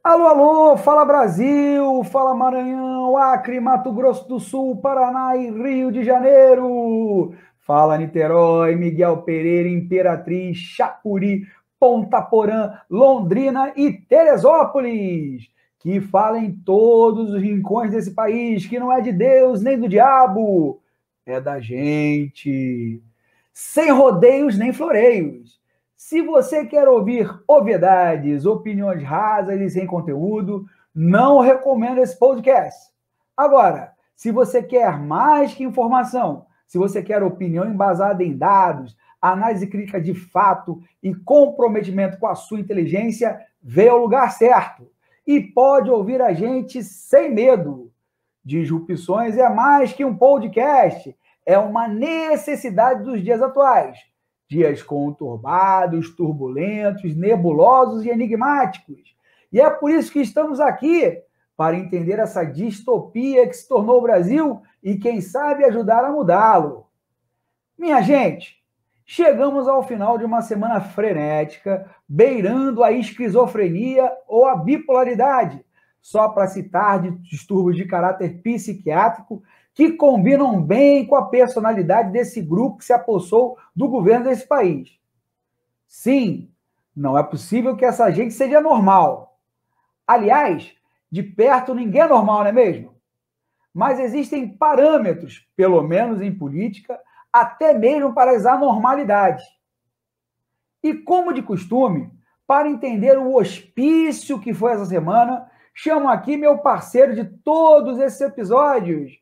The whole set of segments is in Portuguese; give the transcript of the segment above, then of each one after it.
Alô, alô, fala Brasil, fala Maranhão, Acre, Mato Grosso do Sul, Paraná e Rio de Janeiro. Fala Niterói, Miguel Pereira, Imperatriz, Chapuri, Ponta Porã, Londrina e Teresópolis. Que fala em todos os rincões desse país, que não é de Deus nem do diabo, é da gente. Sem rodeios nem floreios. Se você quer ouvir obviedades, opiniões rasas e sem conteúdo, não recomendo esse podcast. Agora, se você quer mais que informação, se você quer opinião embasada em dados, análise crítica de fato e comprometimento com a sua inteligência, veio ao lugar certo. E pode ouvir a gente sem medo. Disrupções é mais que um podcast, é uma necessidade dos dias atuais. Dias conturbados, turbulentos, nebulosos e enigmáticos. E é por isso que estamos aqui, para entender essa distopia que se tornou o Brasil e, quem sabe, ajudar a mudá-lo. Minha gente, chegamos ao final de uma semana frenética, beirando a esquizofrenia ou a bipolaridade, só para citar de distúrbios de caráter psiquiátrico que combinam bem com a personalidade desse grupo que se apossou do governo desse país. Sim, não é possível que essa gente seja normal. Aliás, de perto ninguém é normal, não é mesmo? Mas existem parâmetros, pelo menos em política, até mesmo para as anormalidades. E como de costume, para entender o hospício que foi essa semana, chamo aqui meu parceiro de todos esses episódios.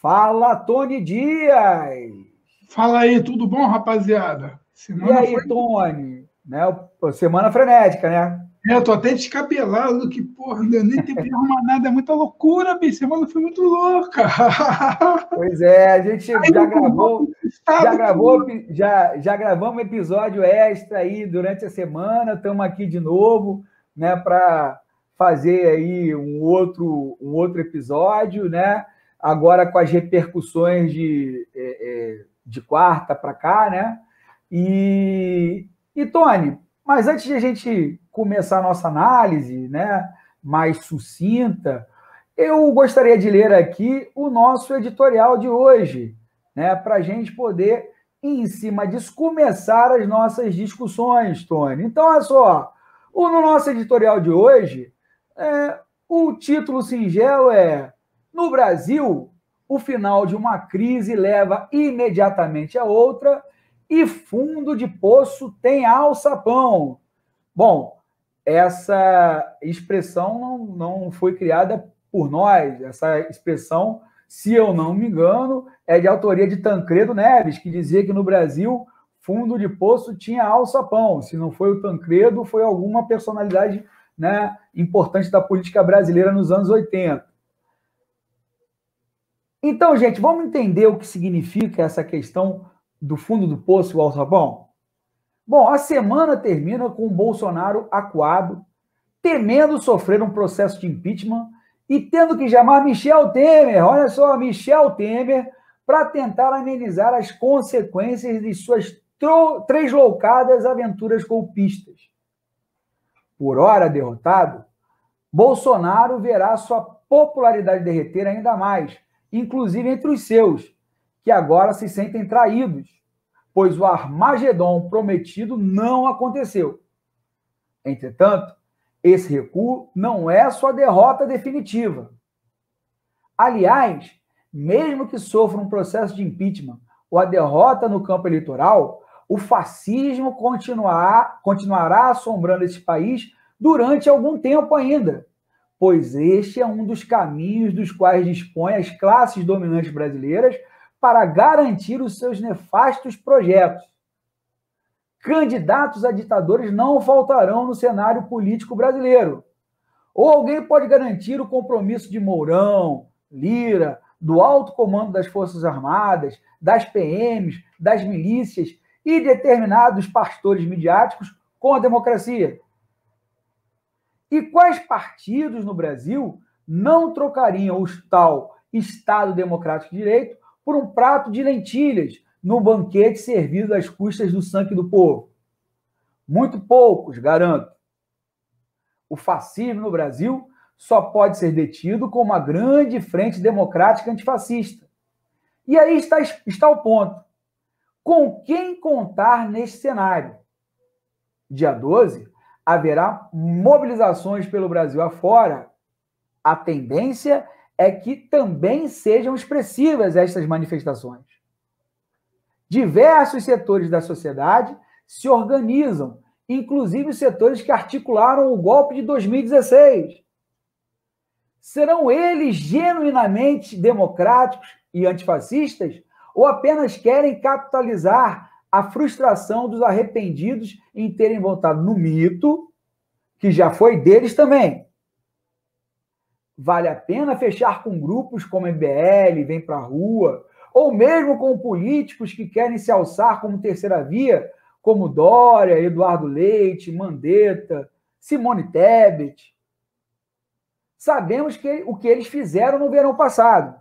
Fala, Tony Dias! Fala aí, tudo bom, rapaziada? E Semana foi. aí, Tony? Né? Semana frenética, né? Tô até descabelado, que porra, não deu nem tempo de arrumar nada, é muita loucura, bicho. Semana foi muito louca. Pois é, a gente Aí já eu vou gravou, pro estado, porra. já gravamos um episódio extra aí durante a semana, estamos aqui de novo, né, para fazer aí um outro episódio, né? Agora com as repercussões de quarta para cá, né? E Tony, mas antes de a gente começar a nossa análise, né, mais sucinta, eu gostaria de ler aqui o nosso editorial de hoje, né, para a gente poder, em cima disso, começar as nossas discussões, Tony. Então, olha só, no nosso editorial de hoje, o título singelo é: No Brasil, o final de uma crise leva imediatamente a outra e fundo de poço tem alçapão. Bom, essa expressão não foi criada por nós. Essa expressão, se eu não me engano, é de autoria de Tancredo Neves, que dizia que no Brasil fundo de poço tinha alçapão. Se não foi o Tancredo, foi alguma personalidade, né, importante da política brasileira nos anos 80. Então, gente, vamos entender o que significa essa questão do fundo do poço e o alçapão? Bom, a semana termina com o Bolsonaro acuado, temendo sofrer um processo de impeachment e tendo que chamar Michel Temer, olha só, Michel Temer, para tentar amenizar as consequências de suas tresloucadas aventuras golpistas. Por hora derrotado, Bolsonaro verá sua popularidade derreter ainda mais, inclusive entre os seus, que agora se sentem traídos, pois o Armagedon prometido não aconteceu. Entretanto, esse recuo não é sua derrota definitiva. Aliás, mesmo que sofra um processo de impeachment ou a derrota no campo eleitoral, o fascismo continuará assombrando esse país durante algum tempo ainda, pois este é um dos caminhos dos quais dispõem as classes dominantes brasileiras para garantir os seus nefastos projetos. Candidatos a ditadores não faltarão no cenário político brasileiro. Ou alguém pode garantir o compromisso de Mourão, Lira, do alto comando das Forças Armadas, das PMs, das milícias e determinados pastores midiáticos com a democracia? E quais partidos no Brasil não trocariam o tal Estado Democrático de Direito por um prato de lentilhas no banquete servido às custas do sangue do povo? Muito poucos, garanto. O fascismo no Brasil só pode ser detido com uma grande frente democrática antifascista. E aí está o ponto. Com quem contar neste cenário? Dia 12, haverá mobilizações pelo Brasil afora. A tendência é que também sejam expressivas estas manifestações. Diversos setores da sociedade se organizam, inclusive os setores que articularam o golpe de 2016. Serão eles genuinamente democráticos e antifascistas ou apenas querem capitalizar a frustração dos arrependidos em terem votado no mito, que já foi deles também? Vale a pena fechar com grupos como MBL, Vem Pra Rua, ou mesmo com políticos que querem se alçar como terceira via, como Dória, Eduardo Leite, Mandetta, Simone Tebet? Sabemos o que eles fizeram no verão passado.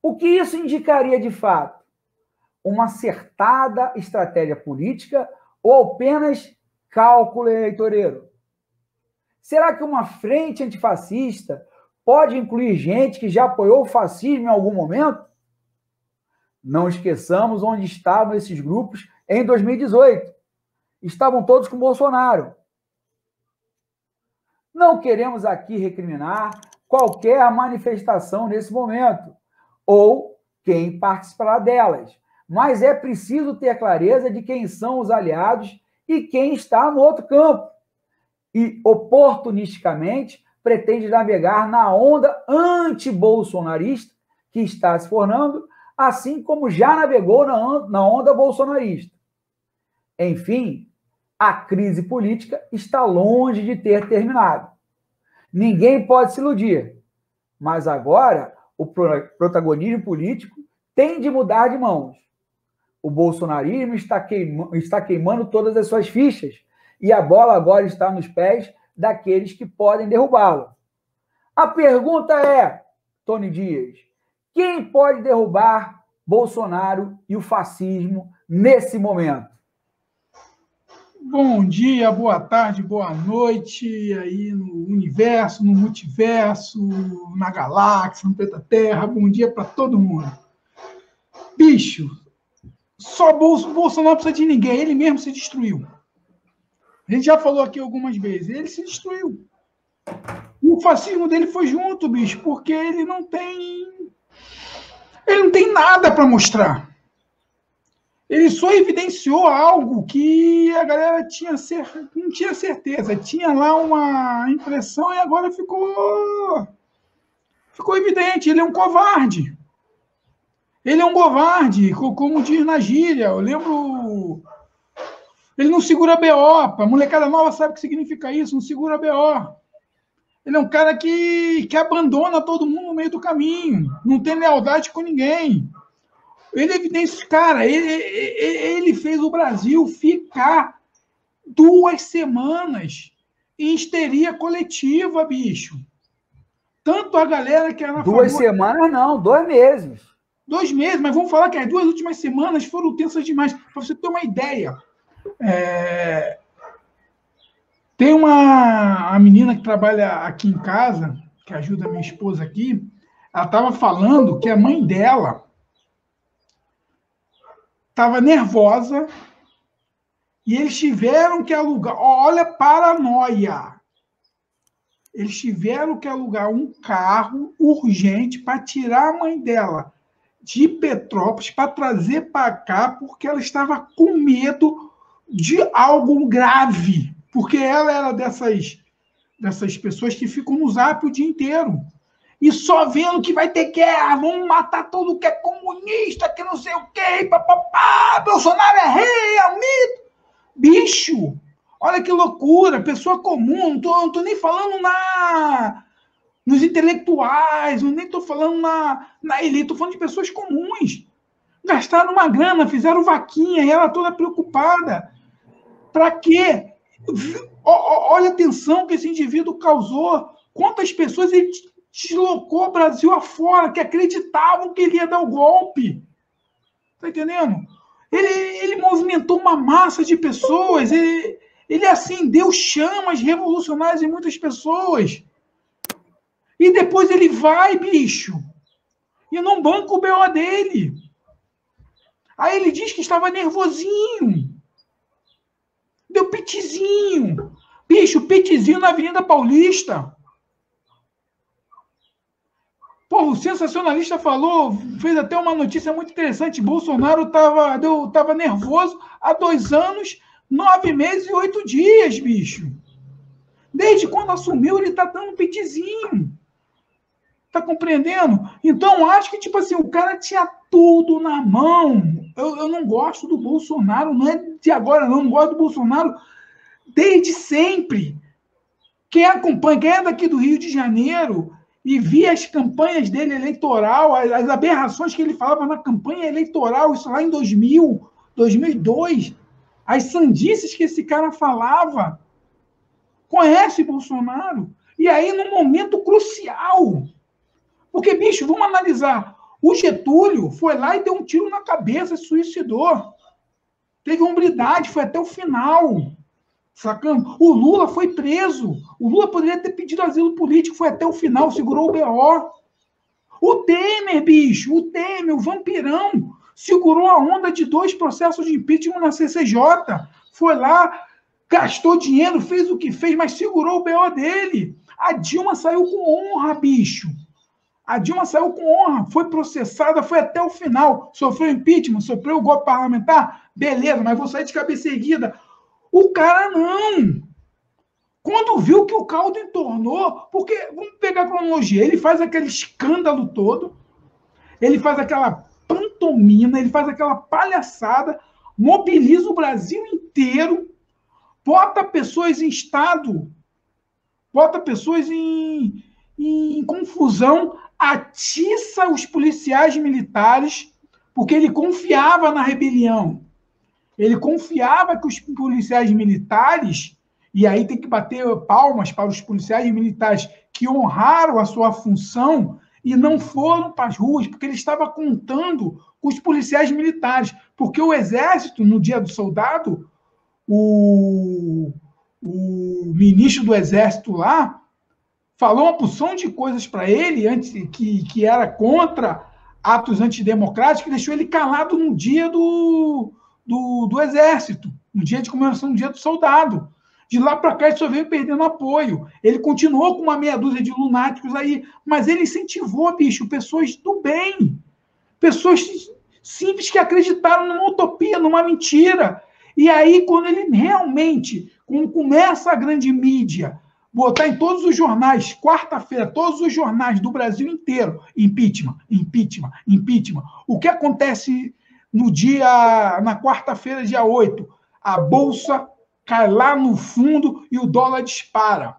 O que isso indicaria de fato? Uma acertada estratégia política ou apenas cálculo eleitoreiro? Será que uma frente antifascista pode incluir gente que já apoiou o fascismo em algum momento? Não esqueçamos onde estavam esses grupos em 2018. Estavam todos com Bolsonaro. Não queremos aqui recriminar qualquer manifestação nesse momento, ou quem participará delas, mas é preciso ter clareza de quem são os aliados e quem está no outro campo, e oportunisticamente pretende navegar na onda anti-bolsonarista que está se formando, assim como já navegou na onda bolsonarista. Enfim, a crise política está longe de ter terminado. Ninguém pode se iludir, mas agora o protagonismo político tem de mudar de mãos. O bolsonarismo está queimando todas as suas fichas e a bola agora está nos pés daqueles que podem derrubá-lo. A pergunta é, Tony Dias, quem pode derrubar Bolsonaro e o fascismo nesse momento? Bom dia, boa tarde, boa noite, aí no universo, no multiverso, na galáxia, no planeta Terra. Bom dia para todo mundo. Bicho, só Bolsonaro precisa de ninguém, ele mesmo se destruiu. A gente já falou aqui algumas vezes, ele se destruiu. E o fascismo dele foi junto, bicho, porque ele não tem nada para mostrar. Ele só evidenciou algo que a galera não tinha certeza. Tinha lá uma impressão e agora ficou evidente. Ele é um covarde. Ele é um covarde, como diz na gíria. Eu lembro... Ele não segura BO. A molecada nova sabe o que significa isso. Não segura BO. Ele é um cara que abandona todo mundo no meio do caminho. Não tem lealdade com ninguém. Ele evidencia, cara, ele fez o Brasil ficar 2 semanas em histeria coletiva, bicho. Tanto a galera que era... 2 semanas não, 2 meses. 2 meses, mas vamos falar que as 2 últimas semanas foram tensas demais. Para você ter uma ideia, tem a menina que trabalha aqui em casa, que ajuda a minha esposa aqui, ela estava falando que a mãe dela estava nervosa e eles tiveram que alugar... Olha a paranoia! Eles tiveram que alugar um carro urgente para tirar a mãe dela de Petrópolis para trazer para cá porque ela estava com medo de algo grave. Porque ela era dessas pessoas que ficam no Zap o dia inteiro. E só vendo que vai ter guerra, vão matar todo que é comunista, que não sei o quê, papapá, Bolsonaro é rei, é um mito. Bicho, olha que loucura, pessoa comum, não tô nem falando nos intelectuais, nem tô falando na elite, tô falando de pessoas comuns. Gastaram uma grana, fizeram vaquinha, e ela toda preocupada. Para quê? Olha a tensão que esse indivíduo causou. Quantas pessoas ele deslocou o Brasil afora, que acreditavam que ele ia dar o golpe. Tá entendendo? Ele movimentou uma massa de pessoas. Ele acendeu chamas revolucionárias em muitas pessoas. E depois ele vai, bicho, e não banca o BO dele. Aí ele diz que estava nervosinho. Deu pitizinho. Bicho, pitizinho na Avenida Paulista. Pô, o sensacionalista falou, fez até uma notícia muito interessante. Bolsonaro estava nervoso há 2 anos, 9 meses e 8 dias, bicho. Desde quando assumiu, ele está dando pitizinho. Tá compreendendo? Então, acho que, tipo assim, o cara tinha tudo na mão. Eu não gosto do Bolsonaro, não é de agora, não gosto do Bolsonaro desde sempre. Quem acompanha, quem é daqui do Rio de Janeiro e via as campanhas dele eleitoral, as aberrações que ele falava na campanha eleitoral, isso lá em 2000, 2002, as sandices que esse cara falava, conhece Bolsonaro. E aí, num momento crucial. Porque, bicho, vamos analisar. O Getúlio foi lá e deu um tiro na cabeça, se suicidou. Teve hombridade, foi até o final. Sacando? O Lula foi preso. O Lula poderia ter pedido asilo político, foi até o final, segurou o BO. O Temer, bicho, o Temer, o vampirão, segurou a onda de 2 processos de impeachment na CCJ. Foi lá, gastou dinheiro, fez o que fez, mas segurou o BO dele. A Dilma saiu com honra, bicho. A Dilma saiu com honra, foi processada, foi até o final. Sofreu impeachment, sofreu o golpe parlamentar, beleza, mas vou sair de cabeça erguida. O cara não. Quando viu que o caldo entornou, porque, vamos pegar a cronologia, ele faz aquele escândalo todo, ele faz aquela pantomima, ele faz aquela palhaçada, mobiliza o Brasil inteiro, bota pessoas em estado, bota pessoas em confusão, atiça os policiais militares, porque ele confiava na rebelião. Ele confiava que os policiais militares, e aí tem que bater palmas para os policiais militares que honraram a sua função e não foram para as ruas, porque ele estava contando com os policiais militares. Porque o Exército, no Dia do Soldado, o ministro do Exército lá falou uma porção de coisas para ele antes que era contra atos antidemocráticos, que deixou ele calado no dia do Exército, no dia de comemoração do Dia do Soldado. De lá para cá, ele só veio perdendo apoio. Ele continuou com uma meia dúzia de lunáticos aí, mas ele incentivou, bicho, pessoas do bem, pessoas simples que acreditaram numa utopia, numa mentira. E aí, quando ele realmente, quando começa a grande mídia, botar em todos os jornais, quarta-feira, todos os jornais do Brasil inteiro, impeachment, impeachment, impeachment. O que acontece na quarta-feira, dia 8? A Bolsa cai lá no fundo e o dólar dispara.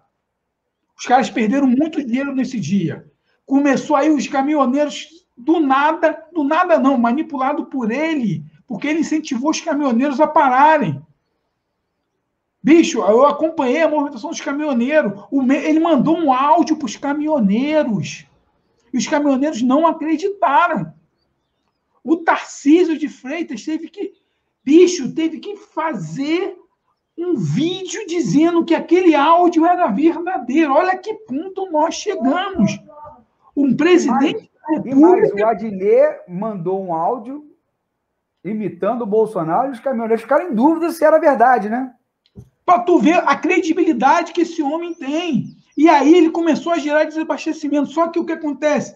Os caras perderam muito dinheiro nesse dia. Começou aí os caminhoneiros do nada não, manipulado por ele, porque ele incentivou os caminhoneiros a pararem. Bicho, eu acompanhei a movimentação dos caminhoneiros. Ele mandou um áudio para os caminhoneiros. E os caminhoneiros não acreditaram. O Tarcísio de Freitas teve que fazer um vídeo dizendo que aquele áudio era verdadeiro. Olha a que ponto nós chegamos. Um presidente da República... E mais, o Adnet mandou um áudio imitando o Bolsonaro e os caminhoneiros ficaram em dúvida se era verdade, né? Para tu ver a credibilidade que esse homem tem. E aí ele começou a gerar desabastecimento. Só que o que acontece?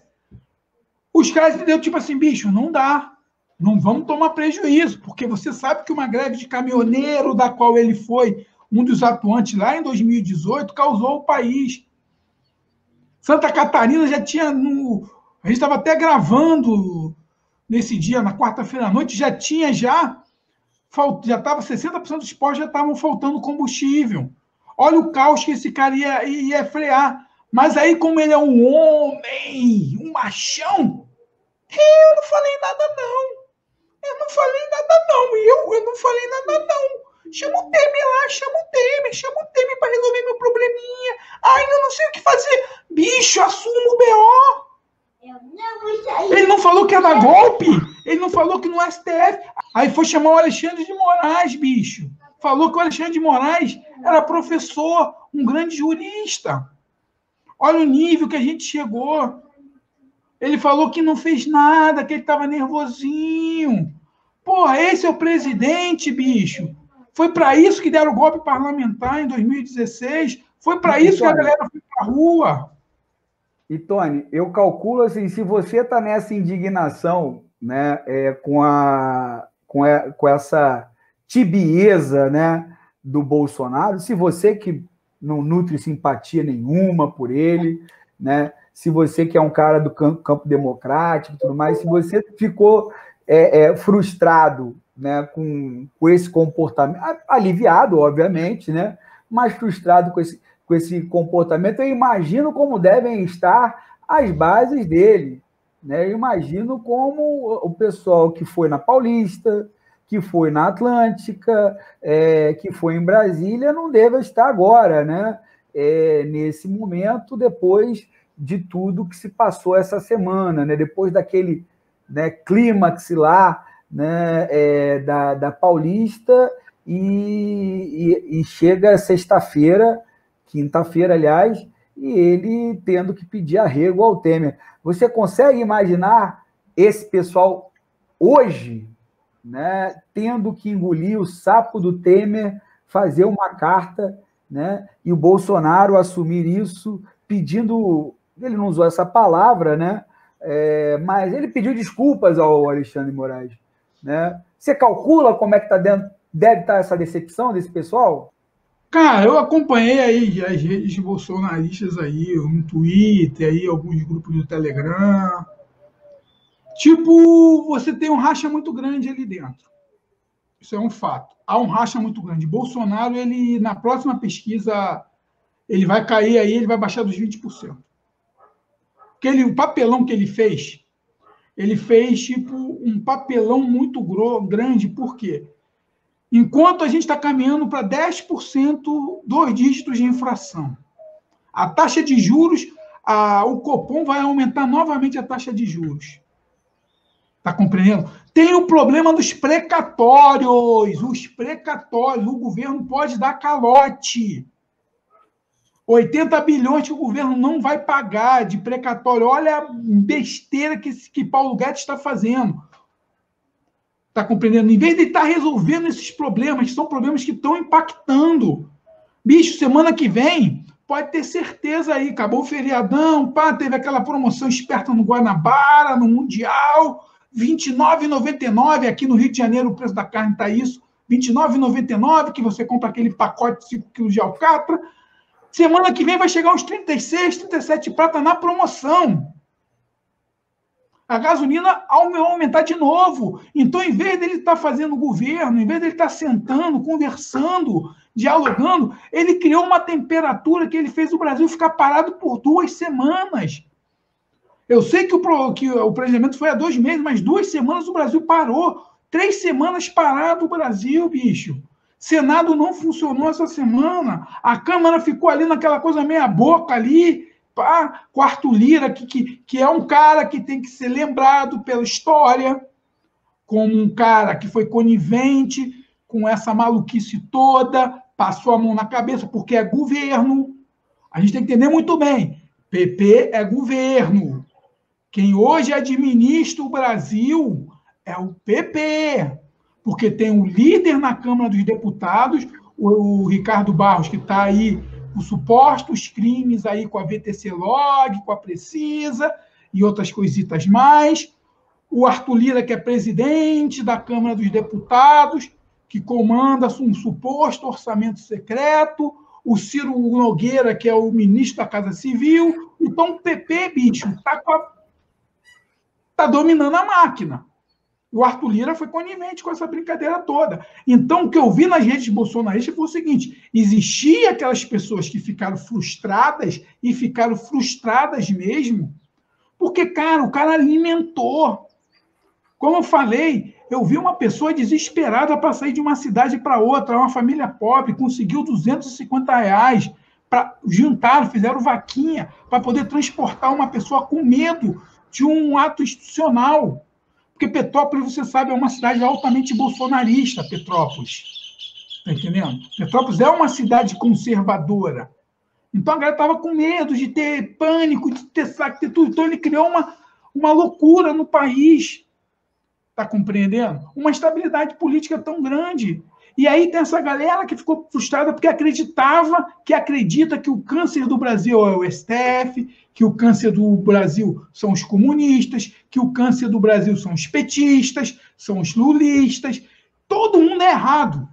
Os caras entenderam, tipo assim, bicho, não dá. Não vamos tomar prejuízo, porque você sabe que uma greve de caminhoneiro, da qual ele foi um dos atuantes lá em 2018, causou o país. Santa Catarina já tinha... A gente estava até gravando nesse dia, na quarta-feira à noite, já estava 60% dos postos já estavam faltando combustível. Olha o caos que esse cara ia frear. Mas aí, como ele é um homem, um machão, eu não falei nada, não. Eu não falei nada, não. Eu não falei nada, não. Chama o Temer lá, chama o Temer para resolver meu probleminha. Ai, eu não sei o que fazer. Bicho, assuma o BO. Ele não falou que ia dar golpe. Ele não falou que no STF. Aí foi chamar o Alexandre de Moraes, bicho. falou que o Alexandre de Moraes era professor, um grande jurista. Olha o nível que a gente chegou. Ele falou que não fez nada, que ele estava nervosinho. Porra, esse é o presidente, bicho. Foi para isso que deram o golpe parlamentar em 2016. Foi para isso que a galera foi para a rua. E, Tony, eu calculo assim, se você está nessa indignação, né, com essa tibieza, né, do Bolsonaro, se você que não nutre simpatia nenhuma por ele, né, se você que é um cara do campo democrático e tudo mais, se você ficou frustrado, né, com esse comportamento, aliviado, obviamente, né, mas frustrado com esse comportamento, eu imagino como devem estar as bases dele, né? Eu imagino como o pessoal que foi na Paulista, que foi na Atlântica, que foi em Brasília, não deve estar agora, né? Nesse momento, depois de tudo que se passou essa semana, né? Depois daquele, né, clímax lá, né, da Paulista, e chega sexta-feira, quinta-feira, aliás, e ele tendo que pedir arrego ao Temer. Você consegue imaginar esse pessoal hoje, né, tendo que engolir o sapo do Temer, fazer uma carta, né, e o Bolsonaro assumir isso, pedindo... Ele não usou essa palavra, né, mas ele pediu desculpas ao Alexandre de Moraes, né? Você calcula como é que deve estar essa decepção desse pessoal? Cara, eu acompanhei aí as redes bolsonaristas aí, no Twitter, aí, alguns grupos do Telegram. Tipo, você tem um racha muito grande ali dentro. Isso é um fato. Há um racha muito grande. Bolsonaro, ele, na próxima pesquisa, ele vai cair aí, ele vai baixar dos 20%. O papelão que ele fez tipo um papelão muito grande, por quê? Enquanto a gente está caminhando para 10% 2 dígitos de inflação. A taxa de juros, o Copom vai aumentar novamente a taxa de juros. Está compreendendo? Tem o problema dos precatórios. Os precatórios, o governo pode dar calote. 80 bilhões que o governo não vai pagar de precatório. Olha a besteira que Paulo Guedes está fazendo. Está compreendendo? Em vez de estar resolvendo esses problemas, que são problemas que estão impactando. Bicho, semana que vem, pode ter certeza aí, acabou o feriadão, pá, teve aquela promoção esperta no Guanabara, no Mundial, R$ 29,99, aqui no Rio de Janeiro o preço da carne está isso, R$ 29,99, que você compra aquele pacote de 5 quilos de alcatra. Semana que vem vai chegar uns 36, 37 prata na promoção. A gasolina vai aumentar de novo. Então, em vez dele estar fazendo governo, em vez dele estar sentando, conversando, dialogando, ele criou uma temperatura que ele fez o Brasil ficar parado por 2 semanas. Eu sei que o planejamento foi há 2 meses, mas 2 semanas o Brasil parou. 3 semanas parado o Brasil, bicho. Senado não funcionou essa semana. A Câmara ficou ali naquela coisa meia boca ali, pá, com Arthur Lira, que é um cara que tem que ser lembrado pela história como um cara que foi conivente com essa maluquice toda, passou a mão na cabeça, porque é governo. A gente tem que entender muito bem. PP é governo. Quem hoje administra o Brasil é o PP, porque tem um líder na Câmara dos Deputados, o Ricardo Barros, que está aí com supostos crimes aí com a VTC Log, com a Precisa e outras coisitas mais. O Arthur Lira, que é presidente da Câmara dos Deputados, que comanda um suposto orçamento secreto. O Ciro Nogueira, que é o ministro da Casa Civil. Então, o PP, bicho, está dominando a máquina. O Arthur Lira foi conivente com essa brincadeira toda. Então, o que eu vi nas redes bolsonaristas foi o seguinte: existia aquelas pessoas que ficaram frustradas, e ficaram frustradas mesmo, porque, cara, o cara alimentou. Como eu falei, eu vi uma pessoa desesperada para sair de uma cidade para outra, uma família pobre, conseguiu R$ 250, juntaram, fizeram vaquinha para poder transportar uma pessoa com medo de um ato institucional. Porque Petrópolis, você sabe, é uma cidade altamente bolsonarista, Petrópolis. Tá entendendo? Petrópolis é uma cidade conservadora. Então a galera estava com medo de ter pânico, de ter saque, de ter tudo. Então ele criou uma loucura no país. Está compreendendo? Uma instabilidade política tão grande. E aí tem essa galera que ficou frustrada porque acredita que o câncer do Brasil é o STF, que o câncer do Brasil são os comunistas, que o câncer do Brasil são os petistas, são os lulistas. Todo mundo é errado.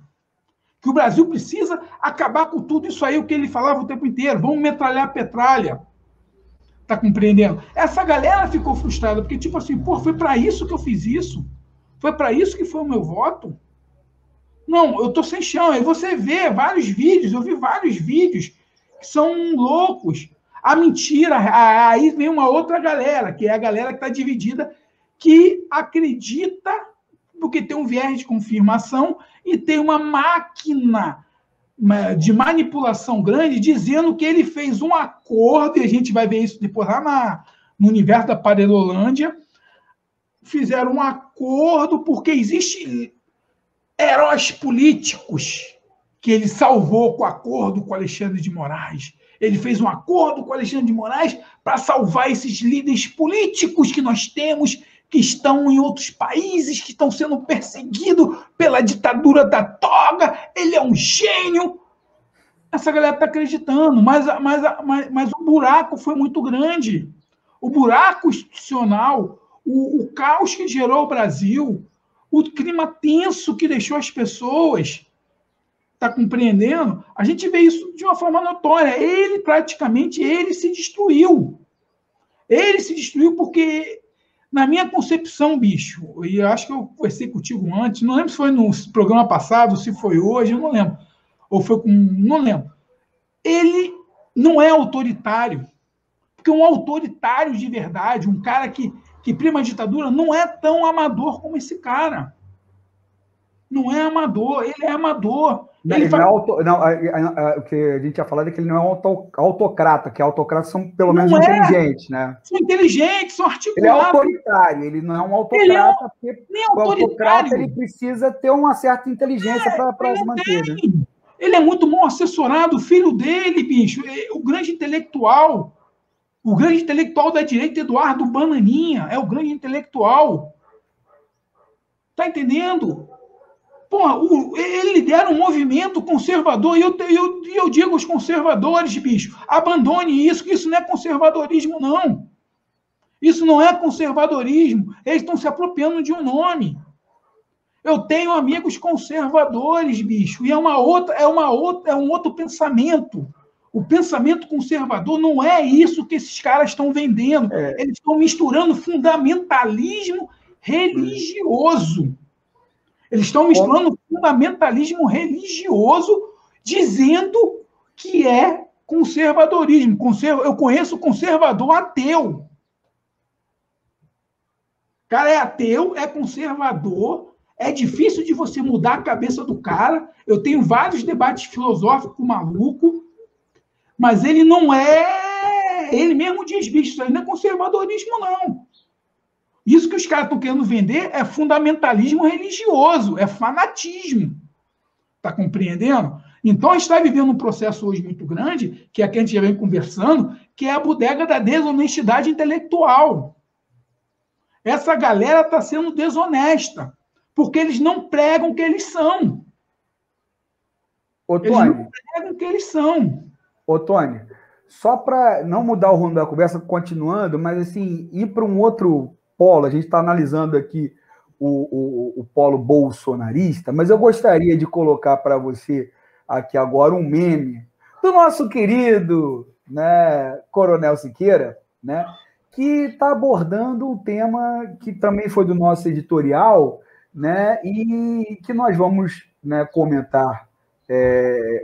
Que o Brasil precisa acabar com tudo isso aí, o que ele falava o tempo inteiro. Vamos metralhar a petralha. Tá compreendendo? Essa galera ficou frustrada, porque, tipo assim, pô, foi para isso que eu fiz isso? Foi para isso que foi o meu voto? Não, eu tô sem chão. Aí você vê vários vídeos, eu vi vários vídeos que são loucos. A mentira, aí vem uma outra galera, que é a galera que está dividida, que acredita, porque tem um viés de confirmação e tem uma máquina de manipulação grande, dizendo que ele fez um acordo, e a gente vai ver isso depois lá no universo da Parelolândia, fizeram um acordo porque existe heróis políticos que ele salvou com o acordo com Alexandre de Moraes. Ele fez um acordo com Alexandre de Moraes para salvar esses líderes políticos que nós temos, que estão em outros países, que estão sendo perseguidos pela ditadura da toga. Ele é um gênio. Essa galera está acreditando, mas o buraco foi muito grande. O buraco institucional, o caos que gerou o Brasil, o clima tenso que deixou as pessoas, está compreendendo? A gente vê isso de uma forma notória. Ele se destruiu. Ele se destruiu porque, na minha concepção, bicho, e eu acho que eu conversei contigo antes, não lembro se foi no programa passado, se foi hoje, eu não lembro. Ou foi com... não lembro. Ele não é autoritário. Porque um autoritário de verdade, um cara que prima a ditadura, não é tão amador como esse cara. Não é amador, ele é amador. O que a gente ia falar é que ele não é um autocrata, que autocratas são pelo menos inteligentes, né? São inteligentes, são articulados. Ele é autoritário, ele não é um autocrata, porque o autocrata ele precisa ter uma certa inteligência para se manter. Né? Ele é muito mal assessorado, o filho dele, bicho, o grande intelectual da direita, Eduardo Bananinha, é o grande intelectual. Tá entendendo? Porra, ele lidera um movimento conservador, e eu digo aos conservadores, bicho, abandone isso, que isso não é conservadorismo, não. Isso não é conservadorismo. Eles estão se apropriando de um nome. Eu tenho amigos conservadores, bicho, e é um outro pensamento. O pensamento conservador não é isso que esses caras estão vendendo. Eles estão misturando fundamentalismo religioso. Eles estão misturando fundamentalismo religioso, dizendo que é conservadorismo. Eu conheço conservador ateu. O cara é ateu, é conservador, é difícil de você mudar a cabeça do cara. Eu tenho vários debates filosóficos com o maluco, mas ele não é... Ele mesmo diz, bicho, isso aí não é conservadorismo, não. Isso que os caras estão querendo vender é fundamentalismo religioso, é fanatismo. Está compreendendo? Então, a gente está vivendo um processo hoje muito grande, que é que a gente já vem conversando, que é a bodega da desonestidade intelectual. Essa galera está sendo desonesta, porque eles não pregam o que eles são. Eles não pregam o que eles são. Ô, Tony, só para não mudar o rumo da conversa, continuando, mas assim, ir para um outro polo, a gente está analisando aqui o polo bolsonarista, mas eu gostaria de colocar para você aqui agora um meme do nosso querido, né, Coronel Siqueira, né, que está abordando um tema que também foi do nosso editorial, né, e que nós vamos, né, comentar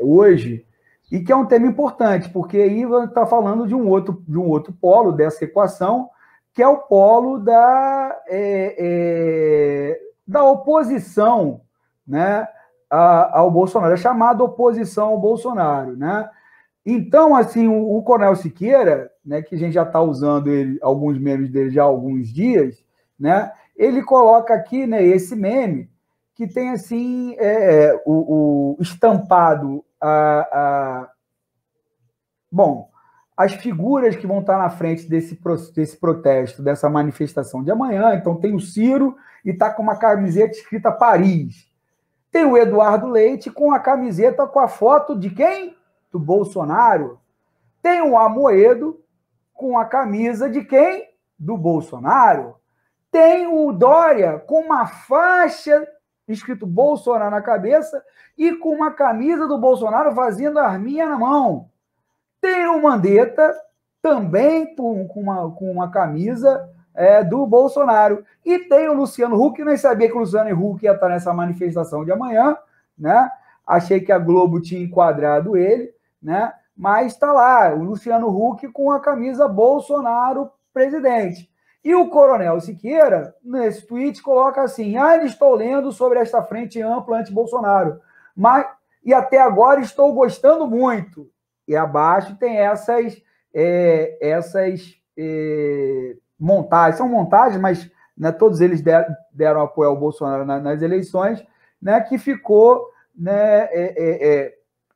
hoje, e que é um tema importante, porque aí está falando de um outro polo dessa equação, que é o polo da oposição, né, ao Bolsonaro, é chamada oposição ao Bolsonaro. Né? Então, assim, o Coronel Siqueira, né, que a gente já está usando alguns memes dele já há alguns dias, né, ele coloca aqui, né, esse meme, que tem assim o estampado bom, as figuras que vão estar na frente desse protesto, dessa manifestação de amanhã. Então tem o Ciro e está com uma camiseta escrita Paris. Tem o Eduardo Leite com a camiseta com a foto de quem? Do Bolsonaro. Tem o Amoedo com a camisa de quem? Do Bolsonaro. Tem o Dória com uma faixa escrito Bolsonaro na cabeça e com uma camisa do Bolsonaro fazendo a arminha na mão. Tem o Mandetta também com uma camisa do Bolsonaro. E tem o Luciano Huck, nem sabia que o Luciano Huck ia estar nessa manifestação de amanhã, né? Achei que a Globo tinha enquadrado ele, né? Mas está lá, o Luciano Huck com a camisa Bolsonaro presidente. E o Coronel Siqueira, nesse tweet, coloca assim: ainda estou lendo sobre esta frente ampla anti-Bolsonaro, e até agora estou gostando muito. E abaixo tem essas montagens. São montagens, mas né, todos eles deram apoio ao Bolsonaro nas eleições, né, que ficou... Né,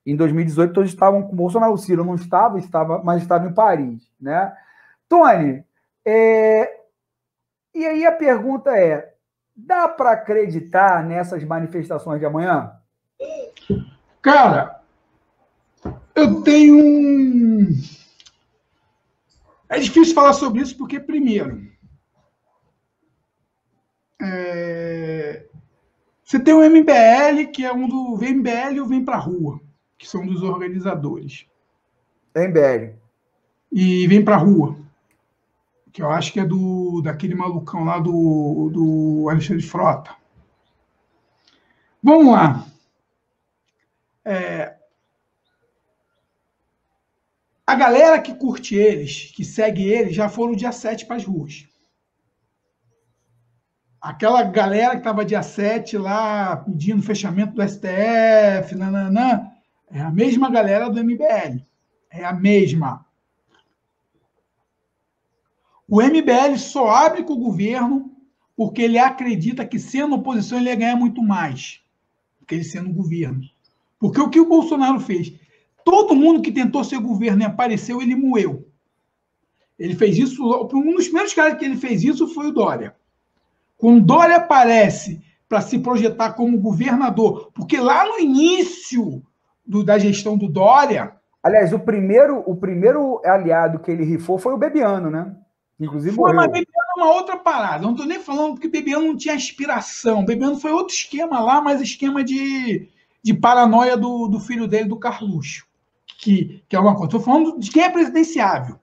em 2018, todos estavam com o Bolsonaro. O Ciro não estava, mas estava em Paris. Né? Tony, e aí a pergunta é: dá para acreditar nessas manifestações de amanhã? Cara, eu tenho É difícil falar sobre isso porque, primeiro, você tem o MBL, que é o MBL e o Vem Pra Rua, que são dos organizadores. MBL. E Vem Pra Rua, que eu acho que é daquele malucão lá do Alexandre Frota. Vamos lá. A galera que curte eles, que segue eles, já foram dia 7 para as ruas. Aquela galera que estava dia 7 lá pedindo fechamento do STF, nananã, é a mesma galera do MBL. É a mesma. O MBL só abre com o governo porque ele acredita que, sendo oposição, ele ia ganhar muito mais do que ele sendo governo. Porque o que o Bolsonaro fez? Todo mundo que tentou ser governo e apareceu, ele moeu. Ele fez isso... Um dos primeiros caras que ele fez isso foi o Dória. Quando Dória aparece para se projetar como governador, porque lá no início da gestão do Dória... Aliás, o primeiro aliado que ele rifou foi o Bebiano, né? Inclusive foi, morreu. Mas Bebiano é uma outra parada. Não estou nem falando porque Bebiano não tinha aspiração. Bebiano foi outro esquema lá, mas esquema de paranoia do filho dele, do Carluxo. Que é uma coisa. Estou falando de quem é presidenciável.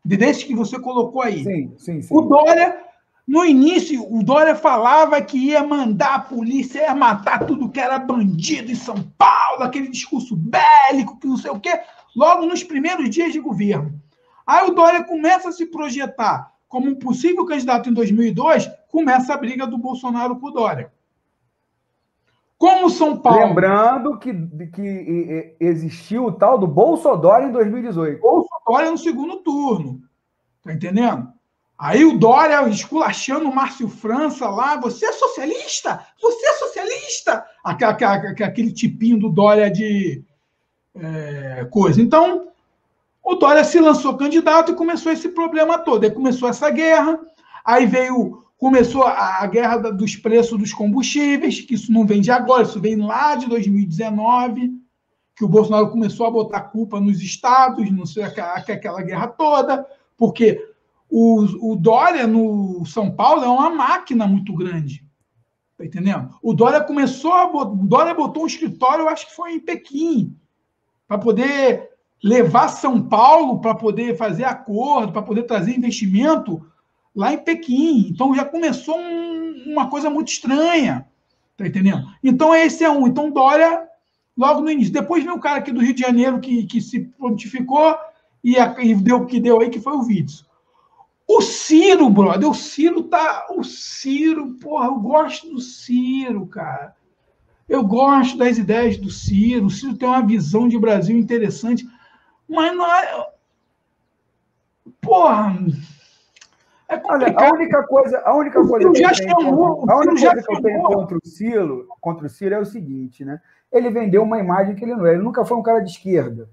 Desse que você colocou aí. Sim. O Dória... No início, o Dória falava que ia mandar a polícia, ia matar tudo que era bandido em São Paulo, aquele discurso bélico, que não sei o quê, logo nos primeiros dias de governo. Aí o Dória começa a se projetar como um possível candidato em 2002, começa a briga do Bolsonaro com o Dória. Como São Paulo... Lembrando que existiu o tal do Bolsodória em 2018. Bolsodória no segundo turno. Tá entendendo? Aí o Dória esculachando o Márcio França lá, você é socialista? Você é socialista? Aquele tipinho do Dória de coisa. Então, o Dória se lançou candidato e começou esse problema todo. Aí começou essa guerra, aí começou a guerra dos preços dos combustíveis, que isso não vem de agora, isso vem lá de 2019, que o Bolsonaro começou a botar culpa nos estados, não sei, aquela guerra toda, porque... O Dória no São Paulo é uma máquina muito grande. Tá entendendo? O Dória botou um escritório, eu acho que foi em Pequim, para poder levar São Paulo, para poder fazer acordo, para poder trazer investimento lá em Pequim. Então já começou uma coisa muito estranha. Tá entendendo? Então esse é um. Então Dória, logo no início. Depois veio o cara aqui do Rio de Janeiro que se prontificou e deu o que deu aí, que foi o Witzel. O Ciro, brother, o Ciro, porra, eu gosto do Ciro, cara. Eu gosto das ideias do Ciro. O Ciro tem uma visão de Brasil interessante, mas não é... Porra, É Olha, complicado. a única coisa que eu tenho contra o Ciro é o seguinte, né? Ele vendeu uma imagem que ele não é. Ele nunca foi um cara de esquerda,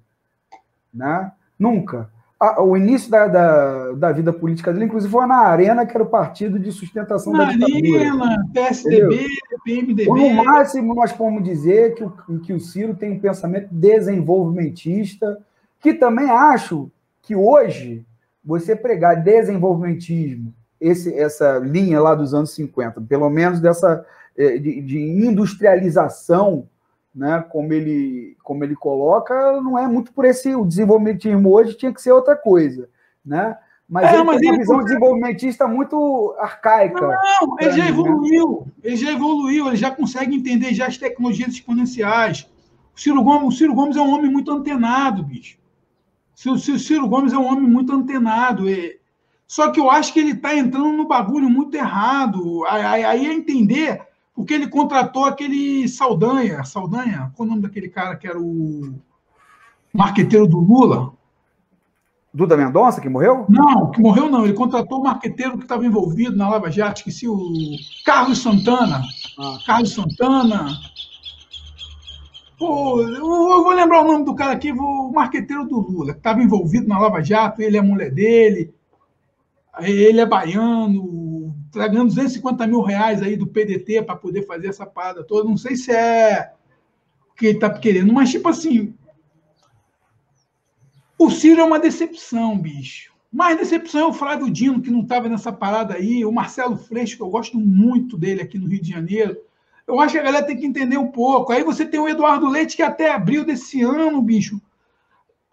né? Nunca. O início da vida política dele, inclusive, foi na Arena, que era o partido de sustentação da ditadura. Marina, PSDB, Entendeu? PMDB. Ou, no máximo, nós podemos dizer que o Ciro tem um pensamento desenvolvimentista, que também acho que hoje você pregar desenvolvimentismo, essa linha lá dos anos 50, pelo menos dessa de industrialização, né, como ele coloca, não é muito por esse. O desenvolvimentismo hoje tinha que ser outra coisa, né? Mas ele tem uma visão desenvolvimentista muito arcaica. Não, ele já evoluiu, ele já consegue entender já as tecnologias exponenciais. O Ciro Gomes é um homem muito antenado, bicho. O Ciro Gomes é um homem muito antenado. Só que eu acho que ele está entrando no bagulho muito errado. Aí é entender porque ele contratou aquele Saldanha. Qual o nome daquele cara que era o marqueteiro do Lula? Duda Mendonça, que morreu? Não, que morreu não. Ele contratou o marqueteiro que estava envolvido na Lava Jato, esqueci o Carlos Santana. Carlos Santana. Pô, eu vou lembrar o nome do cara aqui, o marqueteiro do Lula, que estava envolvido na Lava Jato, ele é a mulher dele, ele é baiano, está ganhando 250 mil reais aí do PDT para poder fazer essa parada toda. Não sei se é o que ele está querendo, mas tipo assim, o Ciro é uma decepção, bicho. Mais decepção é o Flávio Dino, que não estava nessa parada aí, o Marcelo Freixo, que eu gosto muito dele aqui no Rio de Janeiro. Eu acho que a galera tem que entender um pouco. Aí você tem o Eduardo Leite, que até abril desse ano, bicho,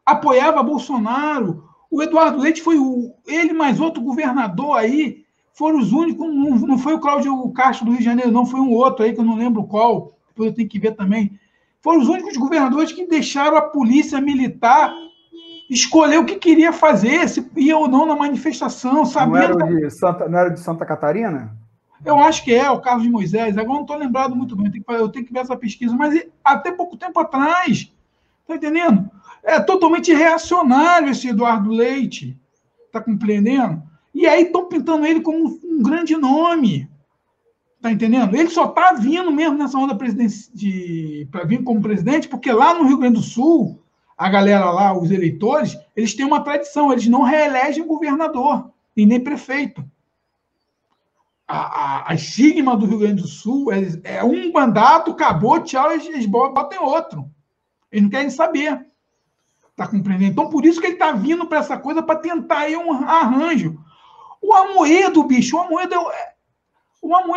apoiava Bolsonaro. O Eduardo Leite foi ele mais outro governador aí, foram os únicos, não foi o Cláudio Castro do Rio de Janeiro, não, foi um outro aí, que eu não lembro qual, depois eu tenho que ver também. Foram os únicos governadores que deixaram a polícia militar escolher o que queria fazer, se ia ou não na manifestação, sabendo... Não era de Santa Catarina? Eu acho que é o Carlos de Moisés, agora não estou lembrado muito bem, eu tenho que ver essa pesquisa, mas até pouco tempo atrás, tá entendendo? É totalmente reacionário esse Eduardo Leite, tá compreendendo? E aí estão pintando ele como um grande nome, tá entendendo? Ele só tá vindo mesmo nessa onda para vir como presidente, porque lá no Rio Grande do Sul, a galera lá, os eleitores, eles têm uma tradição, eles não reelegem governador e nem prefeito. A estigma do Rio Grande do Sul é um mandato, acabou, tchau, eles botam outro. Eles não querem saber. Tá compreendendo? Então, por isso que ele tá vindo para essa coisa, para tentar aí um arranjo. O Amoedo, bicho, o Amoedo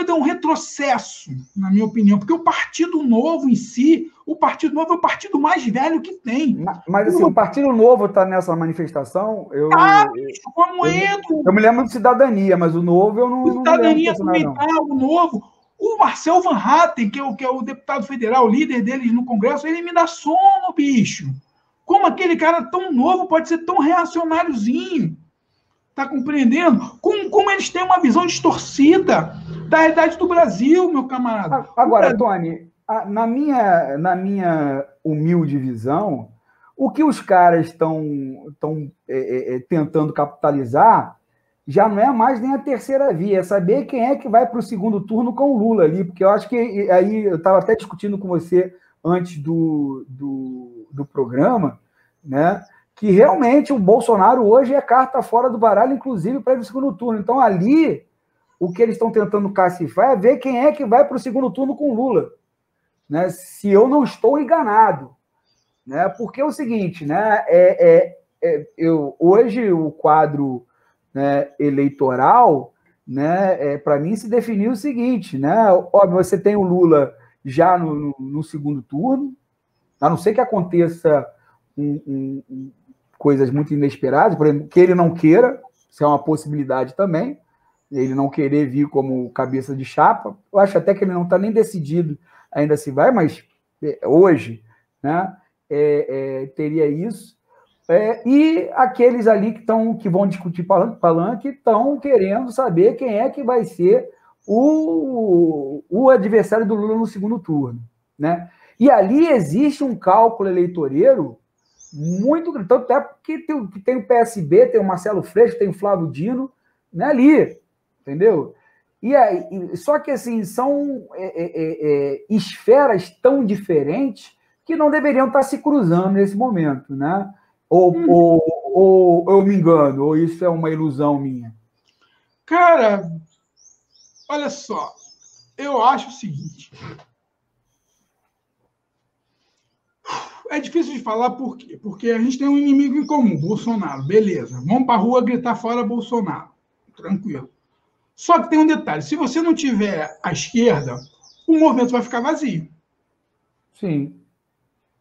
é um retrocesso, na minha opinião, porque o Partido Novo em si, o Partido Novo é o partido mais velho que tem. Mas assim, o Partido Novo está nessa manifestação. O Amoedo. Eu me lembro de Cidadania, mas o Novo eu não. Cidadania também tá, o Novo. O Marcel Van Hatten, que é o deputado federal, líder deles no Congresso, ele me dá sono, bicho. Como aquele cara tão novo pode ser tão reacionáriozinho? Tá compreendendo? Como eles têm uma visão distorcida da realidade do Brasil, meu camarada. Agora, Tony, na minha humilde visão, o que os caras estão tentando capitalizar já não é mais nem a terceira via, é saber quem é que vai para o segundo turno com o Lula ali, porque eu acho que aí eu estava até discutindo com você antes do programa, né? Que realmente o Bolsonaro hoje é carta fora do baralho, inclusive para ir para o segundo turno. Então, ali, o que eles estão tentando cacifar é ver quem é que vai para o segundo turno com o Lula. Né? Se eu não estou enganado. Né? Porque é o seguinte, né? Hoje o quadro, né, eleitoral, né, para mim, se definiu o seguinte, né? Óbvio, você tem o Lula já no segundo turno, a não ser que aconteça coisas muito inesperadas, por exemplo, que ele não queira, isso é uma possibilidade também, ele não querer vir como cabeça de chapa. Eu acho até que ele não está nem decidido ainda se vai, mas hoje, né, teria isso. E aqueles ali que vão discutir palanque estão querendo saber quem é que vai ser o adversário do Lula no segundo turno. Né? E ali existe um cálculo eleitoreiro muito grande, tanto é que tem o PSB, tem o Marcelo Freixo, tem o Flávio Dino, né, ali, entendeu? Só que, assim, são esferas tão diferentes que não deveriam estar se cruzando nesse momento, né? Ou eu me engano, ou isso é uma ilusão minha? Cara, olha só, eu acho o seguinte. É difícil de falar por quê? Porque a gente tem um inimigo em comum, Bolsonaro, beleza. Vamos para a rua gritar fora Bolsonaro, tranquilo. Só que tem um detalhe, se você não tiver a esquerda, o movimento vai ficar vazio. Sim.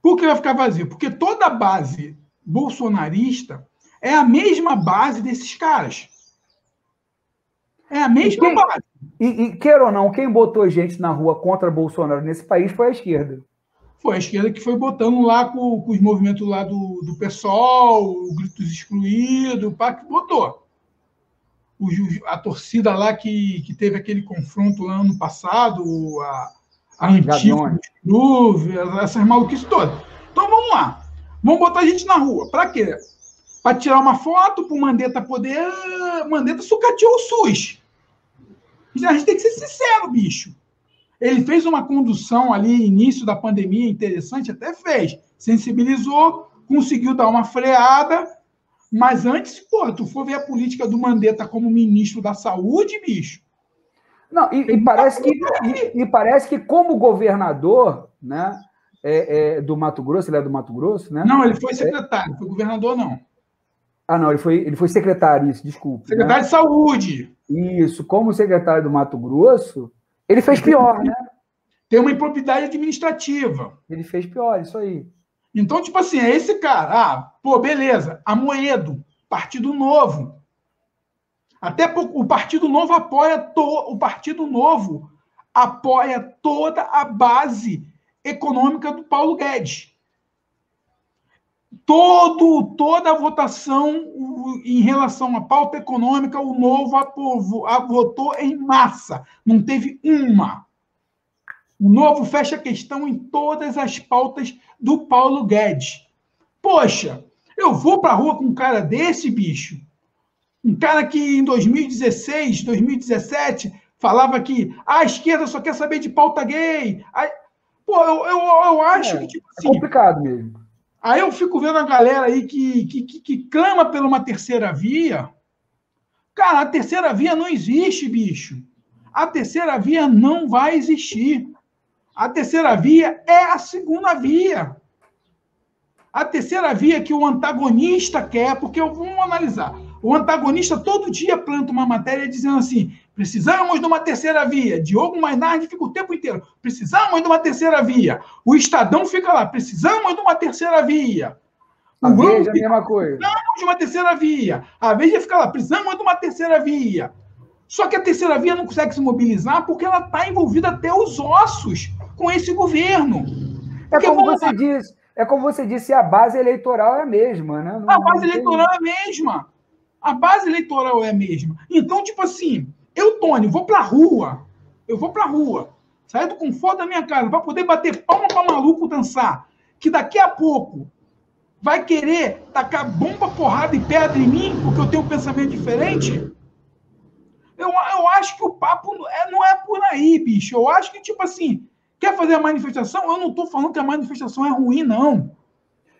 Por que vai ficar vazio? Porque toda a base bolsonarista é a mesma base desses caras. É a mesma base. E queira ou não, quem botou gente na rua contra Bolsonaro nesse país foi a esquerda. Foi a esquerda que foi botando lá com os movimentos lá do PSOL, o Gritos Excluídos, o PAC botou. A torcida lá que teve aquele confronto lá ano passado, a Antifa, essas maluquices todas. Então vamos lá. Vamos botar a gente na rua. Para quê? Para tirar uma foto, para o Mandetta poder. Mandetta sucateou o SUS. A gente tem que ser sincero, bicho. Ele fez uma condução ali, início da pandemia, interessante, até fez. Sensibilizou, conseguiu dar uma freada, mas antes, pô, tu for ver a política do Mandetta como ministro da Saúde, bicho. Não, parece que como governador, né, do Mato Grosso, ele é do Mato Grosso, né? Não, ele foi secretário, foi governador, não. Ah, não, ele foi secretário, isso, desculpa. Secretário, né? De Saúde. Isso, como secretário do Mato Grosso, ele fez pior, né? Tem uma improbidade administrativa. Ele fez pior, isso aí. Então, tipo assim, é esse cara. Ah, pô, beleza. Amoedo, Partido Novo. Até o Partido Novo apoia o Partido Novo apoia toda a base econômica do Paulo Guedes. Toda a votação em relação à pauta econômica, o Novo votou em massa. Não teve uma. O Novo fecha a questão em todas as pautas do Paulo Guedes. Poxa, eu vou para a rua com um cara desse, bicho? Um cara que em 2016, 2017, falava que a esquerda só quer saber de pauta gay. Pô, eu acho que, tipo assim... É complicado mesmo. Aí eu fico vendo a galera aí que clama por uma terceira via. Cara, a terceira via não existe, bicho. A terceira via não vai existir. A terceira via é a segunda via. A terceira via que o antagonista quer, porque vamos analisar. O antagonista todo dia planta uma matéria dizendo assim: precisamos de uma terceira via. Diogo Mainardi fica o tempo inteiro: precisamos de uma terceira via. O Estadão fica lá: precisamos de uma terceira via. A Veja é a mesma coisa. Precisamos de uma terceira via. A Veja fica lá: precisamos de uma terceira via. Só que a terceira via não consegue se mobilizar porque ela está envolvida até os ossos com esse governo. Porque, é como você disse, a base eleitoral é a mesma, né? A base eleitoral é a mesma. A base eleitoral é a mesma. Então, tipo assim, Tony, vou pra rua. Eu vou pra rua. Sair do conforto da minha casa para poder bater palma para maluco dançar. Que daqui a pouco vai querer tacar bomba, porrada e pedra em mim porque eu tenho um pensamento diferente. Eu acho que o papo não é por aí, bicho. Eu acho que, tipo assim, quer fazer a manifestação? Eu não estou falando que a manifestação é ruim, não.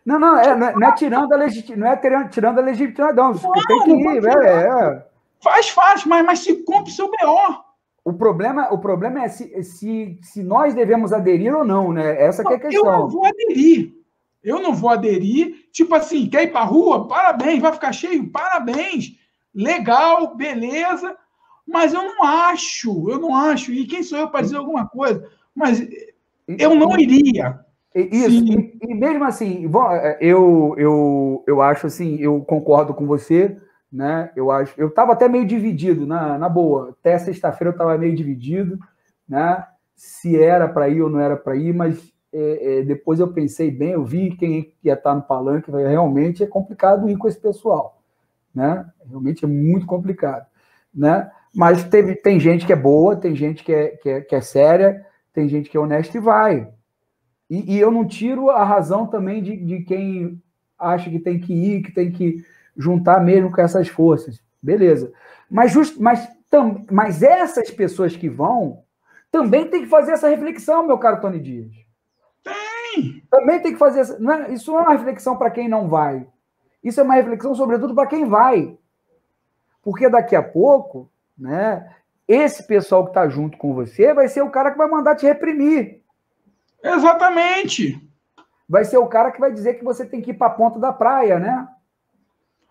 Não é tirando a legitimidade, não. Tem que ir, Faz, mas se cumpre seu B.O. O problema é se nós devemos aderir ou não, né? Essa que é a questão. Eu não vou aderir. Tipo assim, quer ir pra rua? Parabéns, vai ficar cheio? Parabéns. Legal, beleza. Mas eu não acho. E quem sou eu para dizer alguma coisa? Mas eu não iria. Isso, e mesmo assim, eu acho assim, eu concordo com você, né? Eu estava até meio dividido, na boa. Até sexta-feira eu estava meio dividido, né? Se era para ir ou não era para ir, mas depois eu pensei bem, eu vi quem ia estar no palanque, realmente é complicado ir com esse pessoal, né? Realmente é muito complicado, né? Mas tem gente que é boa, tem gente que é séria, tem gente que é honesta e vai. E eu não tiro a razão também de quem acha que tem que ir, que tem que juntar mesmo com essas forças, Beleza. Mas essas pessoas que vão também tem que fazer essa reflexão, meu caro Tony Dias. Tem! Também tem que fazer essa... Isso não é uma reflexão para quem não vai. Isso é uma reflexão, sobretudo, para quem vai. Porque daqui a pouco, né, esse pessoal que está junto com você vai ser o cara que vai mandar te reprimir. Exatamente. Vai ser o cara que vai dizer que você tem que ir para a ponta da praia, né?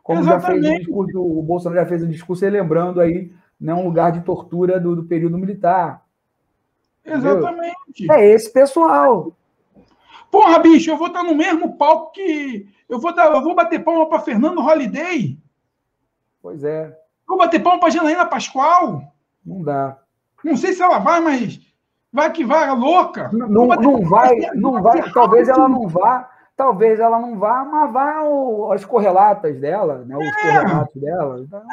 Como Exatamente. já fez um discurso, o Bolsonaro já fez um discurso lembrando aí, né, um lugar de tortura do período militar. Exatamente. Entendeu? É esse pessoal. Porra, bicho, eu vou estar no mesmo palco que... Eu vou bater palma para Fernando Holliday. Pois é. Vou bater palma para Janaína Pascoal. Não dá. Não sei se ela vai, mas vai que vai, louca. Não vai, talvez ela não vá, mas vai as correlatas dela, né? Os correlatos dela. Então...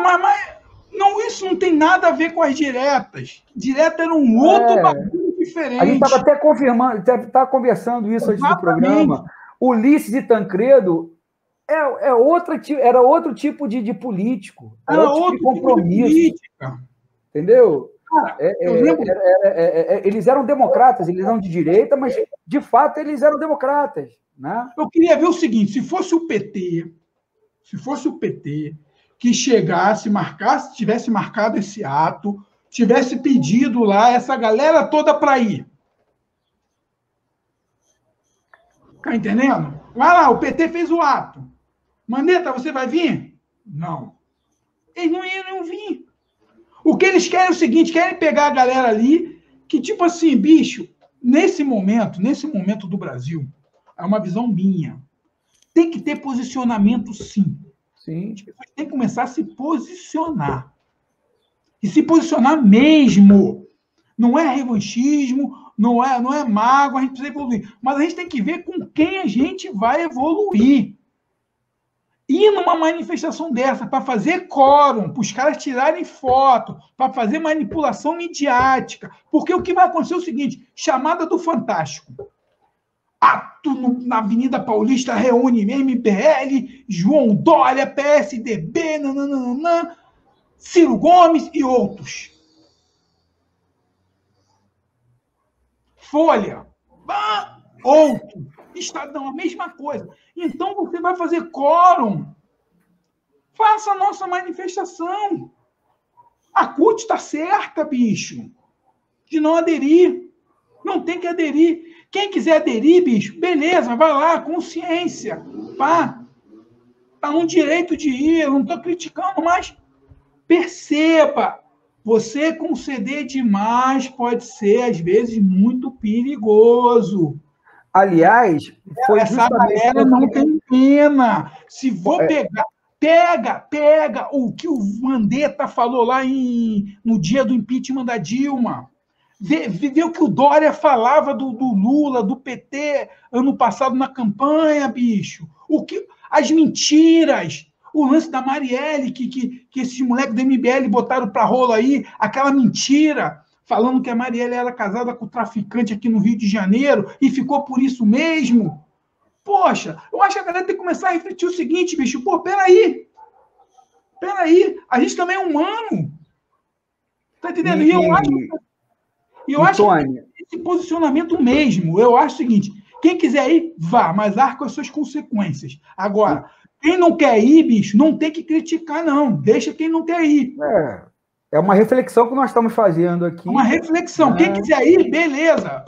mas não, isso não tem nada a ver com as diretas. Direta era um outro bagulho diferente. A gente estava até estava conversando isso antes do programa. Ulisses e Tancredo era outro tipo de político. Era outro tipo de compromisso. Entendeu? Cara, eles eram democratas, eles eram de direita, mas de fato eles eram democratas. Né? Eu queria ver o seguinte: se fosse o PT que chegasse, tivesse marcado esse ato, tivesse pedido lá essa galera toda para ir. Tá entendendo? Vai lá, o PT fez o ato. Mandetta, você vai vir? Não. Eles não iam vir. O que eles querem é o seguinte, querem pegar a galera ali, que tipo assim, bicho, nesse momento do Brasil, é uma visão minha, tem que ter posicionamento, sim. Sim. As pessoas têm que começar a se posicionar. E se posicionar mesmo. Não é revanchismo, não é mágoa, a gente precisa evoluir. Mas a gente tem que ver com quem a gente vai evoluir. Ir numa manifestação dessa para fazer quórum, para os caras tirarem foto, para fazer manipulação midiática. Porque o que vai acontecer é o seguinte, chamada do Fantástico. Ato na Avenida Paulista reúne MBL, João Dória, PSDB, nananana, Ciro Gomes e outros. Folha, outro. Estadão, a mesma coisa. Então você vai fazer quórum. Faça a nossa manifestação. A CUT está certa, bicho, de não aderir. Não tem que aderir. Quem quiser aderir, bicho, beleza, vai lá, consciência. Pá. Tá no direito de ir, eu não estou criticando, mas perceba, você conceder demais pode ser, às vezes, muito perigoso. Aliás, foi essa galera não tem pena. Se for pega o que o Mandetta falou lá no dia do impeachment da Dilma. Vê o que o Dória falava do Lula, do PT, ano passado na campanha, bicho. As mentiras. O lance da Marielle, que esses moleques do MBL botaram pra rolo aí, aquela mentira, falando que a Marielle era casada com o traficante aqui no Rio de Janeiro e ficou por isso mesmo. Poxa, eu acho que a galera tem que começar a refletir o seguinte, bicho. Pô, peraí. A gente também é humano. Tá entendendo? E eu acho que tem esse posicionamento mesmo. Eu acho o seguinte, quem quiser ir, vá, mas arca com as suas consequências. Agora, quem não quer ir, bicho, não tem que criticar, não. Deixa quem não quer ir. É uma reflexão que nós estamos fazendo aqui. Uma reflexão. Quem quiser ir, beleza.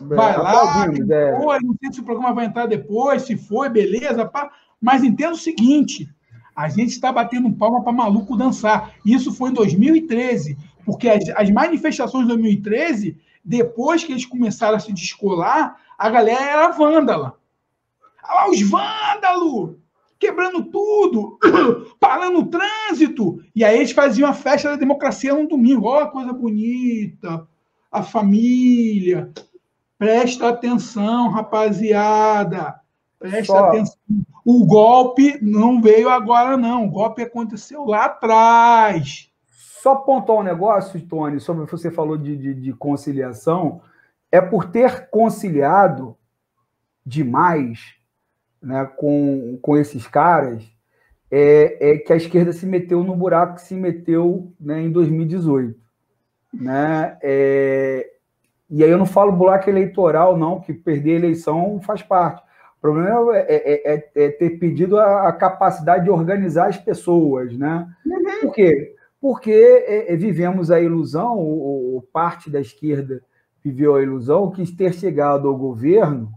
Vai lá, depois, não sei se o programa vai entrar depois, se foi, beleza, pá. Mas entenda o seguinte, a gente está batendo palma para maluco dançar. Isso foi em 2013, porque as manifestações de 2013, depois que eles começaram a se descolar, a galera era vândala. Olha lá os vândalos! Quebrando tudo, parando o trânsito. E aí eles faziam a festa da democracia no domingo. Olha a coisa bonita, a família. Presta atenção, rapaziada. Presta atenção. O golpe não veio agora, não. O golpe aconteceu lá atrás. Só pontuar um negócio, Tony, sobre o que você falou de conciliação. É por ter conciliado demais, né, com esses caras, é que a esquerda se meteu no buraco que se meteu, né, em 2018. Né? E aí eu não falo buraco eleitoral, não, que perder a eleição faz parte. O problema é ter pedido a capacidade de organizar as pessoas. Né? Por quê? Porque vivemos a ilusão, ou parte da esquerda viveu a ilusão, que ter chegado ao governo,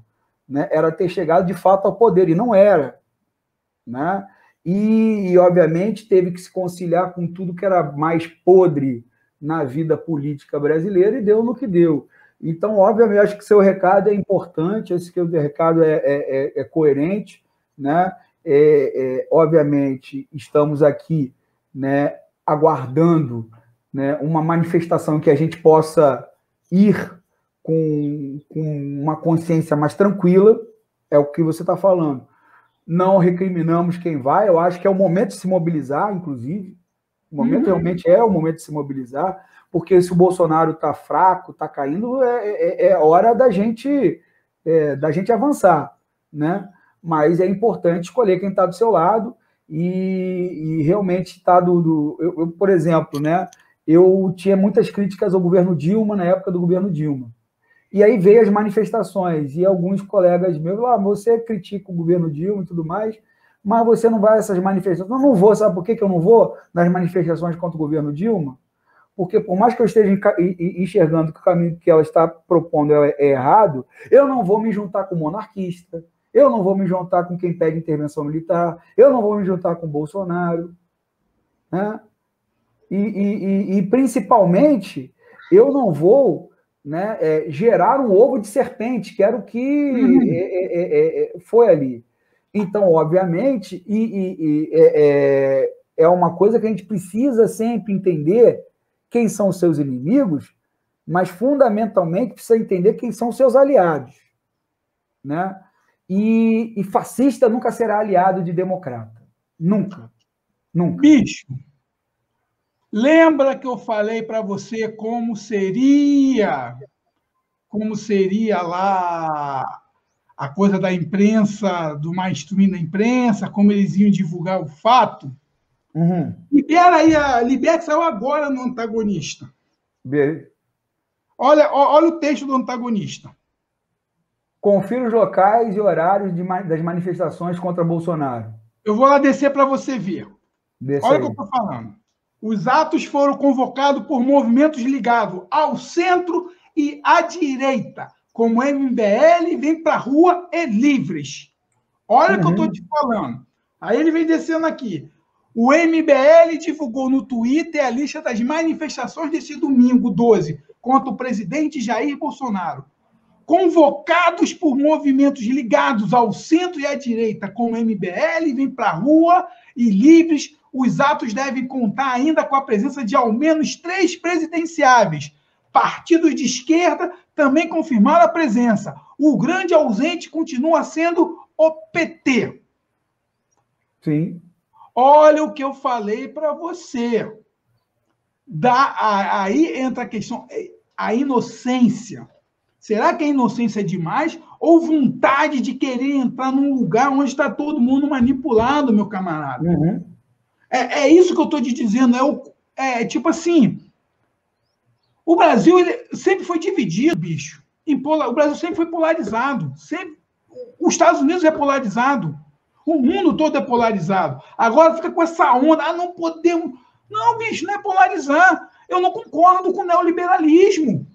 né, era ter chegado de fato ao poder, e não era. Né? E, obviamente, teve que se conciliar com tudo que era mais podre na vida política brasileira, e deu no que deu. Então, obviamente, acho que seu recado é importante, acho que o recado é coerente. Né? Obviamente, estamos aqui, né, aguardando, né, uma manifestação que a gente possa ir com uma consciência mais tranquila, é o que você está falando. Não recriminamos quem vai, eu acho que é o momento de se mobilizar, inclusive. O momento realmente é o momento de se mobilizar, porque se o Bolsonaro está fraco, está caindo, é hora da gente avançar. Né? Mas é importante escolher quem está do seu lado e realmente está eu, por exemplo, né, eu tinha muitas críticas ao governo Dilma na época do governo Dilma. E aí veio as manifestações, e alguns colegas meus falaram, você critica o governo Dilma e tudo mais, mas você não vai a essas manifestações. Eu não vou, sabe por que eu não vou nas manifestações contra o governo Dilma? Porque por mais que eu esteja enxergando que o caminho que ela está propondo é errado, eu não vou me juntar com o monarquista, eu não vou me juntar com quem pede intervenção militar, eu não vou me juntar com o Bolsonaro. Né? E principalmente, eu não vou, né, gerar um ovo de serpente, que era o que foi ali. Então, obviamente, é uma coisa que a gente precisa sempre entender quem são os seus inimigos, mas, fundamentalmente, precisa entender quem são os seus aliados. Né? E fascista nunca será aliado de democrata. Nunca. Nunca. Bicho, lembra que eu falei para você como seria lá a coisa da imprensa, do mainstream da imprensa, como eles iam divulgar o fato? Libera aí, Libera que saiu agora no Antagonista. Olha o texto do Antagonista. Confira os locais e horários das manifestações contra Bolsonaro. Eu vou lá descer para você ver. Olha o que eu estou falando. Os atos foram convocados por movimentos ligados ao centro e à direita, como MBL, Vem Pra Rua e Livres. Olha o que eu estou te falando. Aí ele vem descendo aqui. O MBL divulgou no Twitter a lista das manifestações desse domingo 12 contra o presidente Jair Bolsonaro. Convocados por movimentos ligados ao centro e à direita, como MBL, Vem Pra Rua e Livres, os atos devem contar ainda com a presença de ao menos 3 presidenciáveis. Partidos de esquerda também confirmaram a presença. O grande ausente continua sendo o PT. Sim. Olha o que eu falei para você. Aí entra a questão, a inocência. Será que a inocência é demais? Ou vontade de querer entrar num lugar onde está todo mundo manipulado, meu camarada? É isso que eu estou te dizendo. Tipo assim, o Brasil sempre foi dividido, bicho. O Brasil sempre foi polarizado. Os Estados Unidos é polarizado. O mundo todo é polarizado. Agora fica com essa onda. Não podemos... Não, bicho, não é polarizar. Eu não concordo com o neoliberalismo.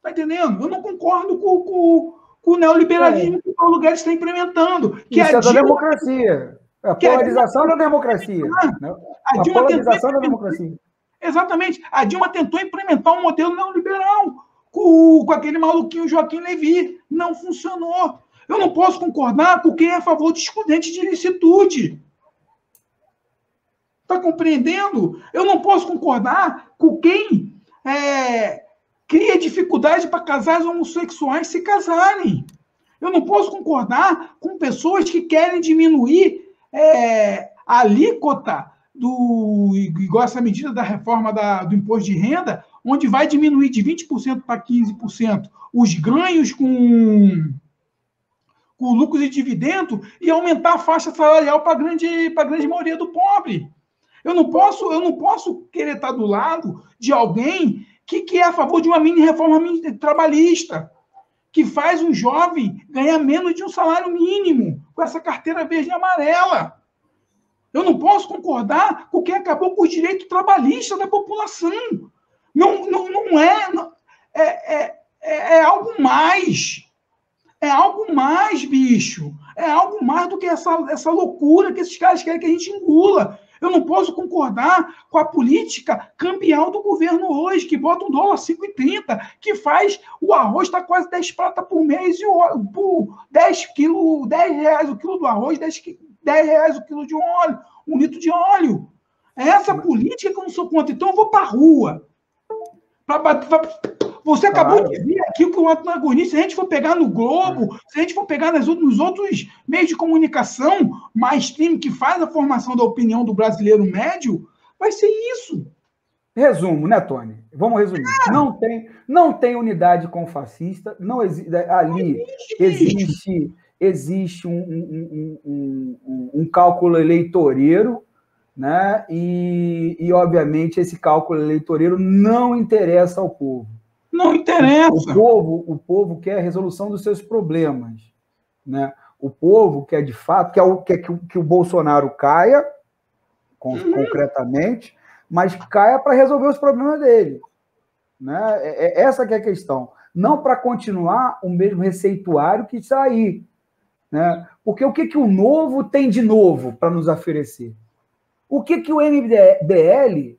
Tá entendendo? Eu não concordo com o neoliberalismo que o Paulo Guedes está implementando. Que isso é da democracia. A polarização da democracia. A polarização da democracia. Exatamente. A Dilma tentou implementar um modelo neoliberal com aquele maluquinho Joaquim Levy. Não funcionou. Eu não posso concordar com quem é a favor de excludente de licitude. Está compreendendo? Eu não posso concordar com quem cria dificuldade para casais homossexuais se casarem. Eu não posso concordar com pessoas que querem diminuir a alíquota igual essa medida da reforma do imposto de renda, onde vai diminuir de 20% para 15% os ganhos com com lucros e dividendos e aumentar a faixa salarial para a grande maioria do pobre. Eu não posso querer estar do lado de alguém que é a favor de uma mini reforma trabalhista, que faz um jovem ganhar menos de um salário mínimo com essa carteira verde e amarela. Eu não posso concordar com quem acabou com os direitos trabalhistas da população. É algo mais. É algo mais, bicho. É algo mais do que essa loucura que esses caras querem que a gente engula. Eu não posso concordar com a política cambial do governo hoje, que bota um dólar 5,30, que faz o arroz estar quase 10 prata por mês, e por 10 reais o quilo do arroz, 10 reais o quilo de óleo, 1 litro de óleo. É essa política que eu não sou contra. Então eu vou para a rua. Você acabou de ver aqui o que o antagonista, se a gente for pegar no Globo, se a gente for pegar nos outros meios de comunicação mainstream que faz a formação da opinião do brasileiro médio, vai ser isso. Resumo, né, Tony? Vamos resumir. Não tem unidade com fascista, não existe, ali existe um cálculo eleitoreiro, né? E, obviamente, esse cálculo eleitoreiro não interessa ao povo. Não interessa. O povo quer a resolução dos seus problemas, né? O povo quer, de fato, quer que o Bolsonaro caia, concretamente, mas caia para resolver os problemas dele, né? Essa que é a questão. Não para continuar o mesmo receituário que está aí, né? Porque o que o novo tem de novo para nos oferecer? O que o MBL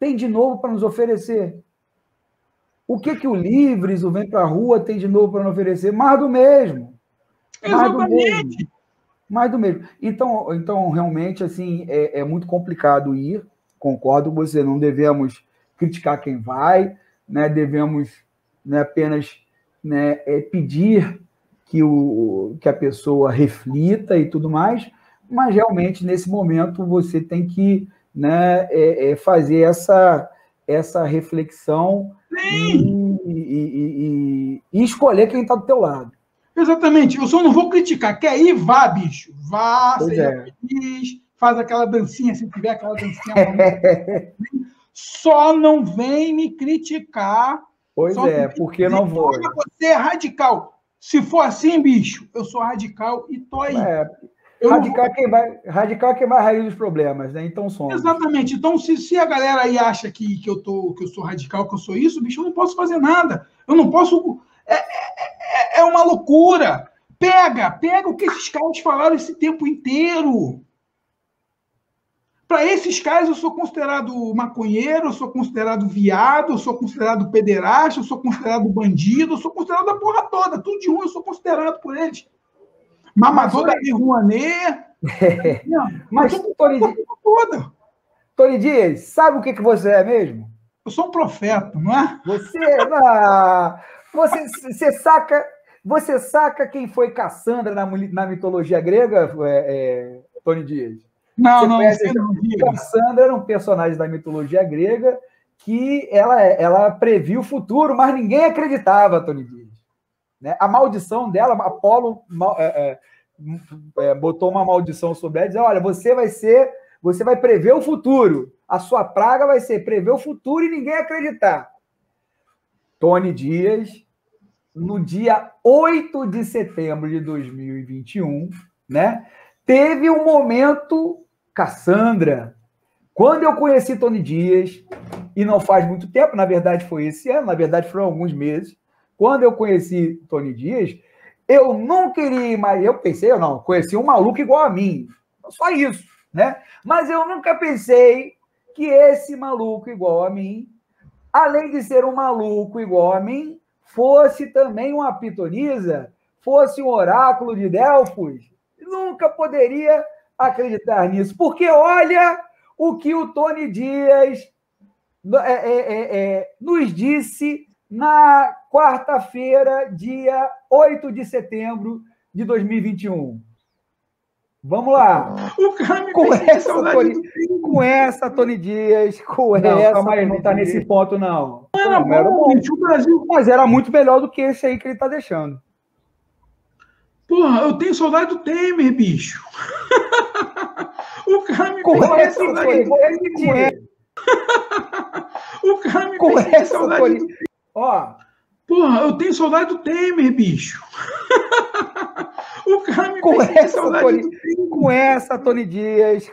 tem de novo para nos oferecer? O que o Livres, o Vem para a Rua, tem de novo para nos oferecer? Mais do mesmo. Exatamente. Mais do mesmo. Então realmente, assim, é muito complicado ir. Concordo com você, não devemos criticar quem vai, né? Devemos, né, apenas, né, pedir que a pessoa reflita e tudo mais, mas realmente, nesse momento, você tem que, né, fazer essa reflexão e escolher quem está do teu lado. Exatamente. Eu só não vou criticar. Quer ir? Vá, bicho. Vá, seja feliz, faz aquela dancinha, se tiver aquela dancinha. Só não vem me criticar. Pois porque não vou. Você é radical. Se for assim, bicho, eu sou radical e tô aí. Radical é quem vai raiz dos problemas, né? Então somos. Exatamente. Então, se a galera aí acha que eu sou radical, que eu sou isso, bicho, eu não posso fazer nada. Eu não posso. É uma loucura. Pega o que esses caras falaram esse tempo inteiro. Para esses caras, eu sou considerado maconheiro, eu sou considerado viado, eu sou considerado pederasta, eu sou considerado bandido, eu sou considerado a porra toda. Tudo de ruim eu sou considerado por eles. Mamadora de Rouanet. Mas Tony Dias, sabe o que você é mesmo? Eu sou um profeta, não é? Você saca quem foi Cassandra na mitologia grega, Tony Dias? Não. Cassandra era um personagem da mitologia grega que ela previu o futuro, mas ninguém acreditava, Tony Dias. Né? A maldição dela, Apolo botou uma maldição sobre ela e dizia: olha, você vai prever o futuro. A sua praga vai ser prever o futuro e ninguém acreditar. Tony Dias, no dia 8 de setembro de 2021, né, teve um momento Cassandra. Quando eu conheci Tony Dias, e não faz muito tempo, na verdade foi esse ano, na verdade foram alguns meses, quando eu conheci Tony Dias, eu não queria mais, eu pensei, conheci um maluco igual a mim, só isso, né? Mas eu nunca pensei que esse maluco igual a mim, além de ser um maluco igual a mim, fosse também uma pitonisa, fosse um oráculo de Delfos. Nunca poderia acreditar nisso, porque olha o que o Tony Dias nos disse na quarta-feira, dia 8 de setembro de 2021. Vamos lá. Com essa, Tony Dias, não está nesse ponto, não. Era bom, gente, o Brasil. Mas era muito melhor do que esse aí que ele está deixando. Porra, eu tenho saudade do Temer, bicho. O cara me fez ter saudade do Temer. O cara me fez ter saudade do Temer. Ó. Porra, eu tenho saudade do Temer, bicho. O cara me fez ter saudade do Temer. Com essa, Tony Dias,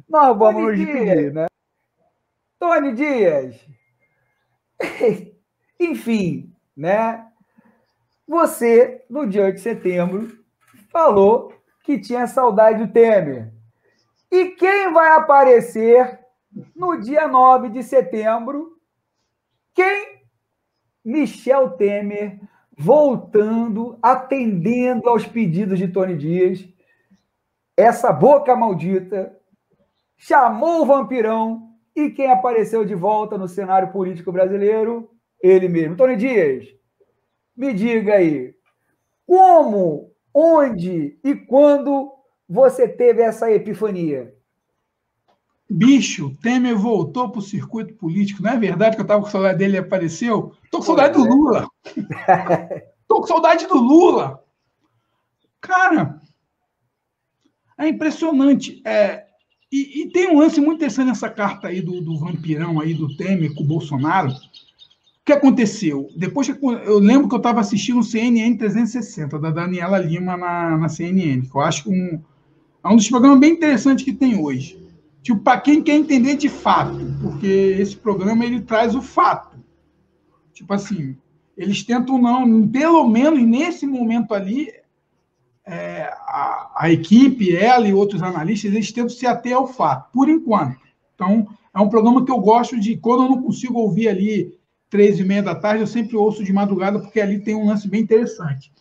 nós vamos nos despedir, né? Tony Dias. Enfim, né? Você, no dia 8 de setembro, falou que tinha saudade do Temer. E quem vai aparecer no dia 9 de setembro? Quem? Michel Temer, voltando, atendendo aos pedidos de Tony Dias. Essa boca maldita chamou o vampirão e quem apareceu de volta no cenário político brasileiro? Ele mesmo. Tony Dias, me diga aí, como, onde e quando você teve essa epifania? Bicho, Temer voltou para o circuito político. Não é verdade que eu estava com saudade dele e apareceu? Estou com saudade do Lula. Estou com saudade do Lula. Cara, é impressionante. E tem um lance muito interessante nessa carta aí do vampirão aí do Temer com o Bolsonaro. O que aconteceu? Depois eu lembro que eu estava assistindo o CNN 360, da Daniela Lima na CNN, que eu acho que é um dos programas bem interessantes que tem hoje. Tipo, para quem quer entender de fato, porque esse programa ele traz o fato. Tipo assim, eles tentam não, pelo menos nesse momento ali, a equipe, ela e outros analistas, eles tentam se ater ao fato, por enquanto. Então, é um programa que eu gosto de, quando eu não consigo ouvir ali 3h30 da tarde, eu sempre ouço de madrugada, porque ali tem um lance bem interessante.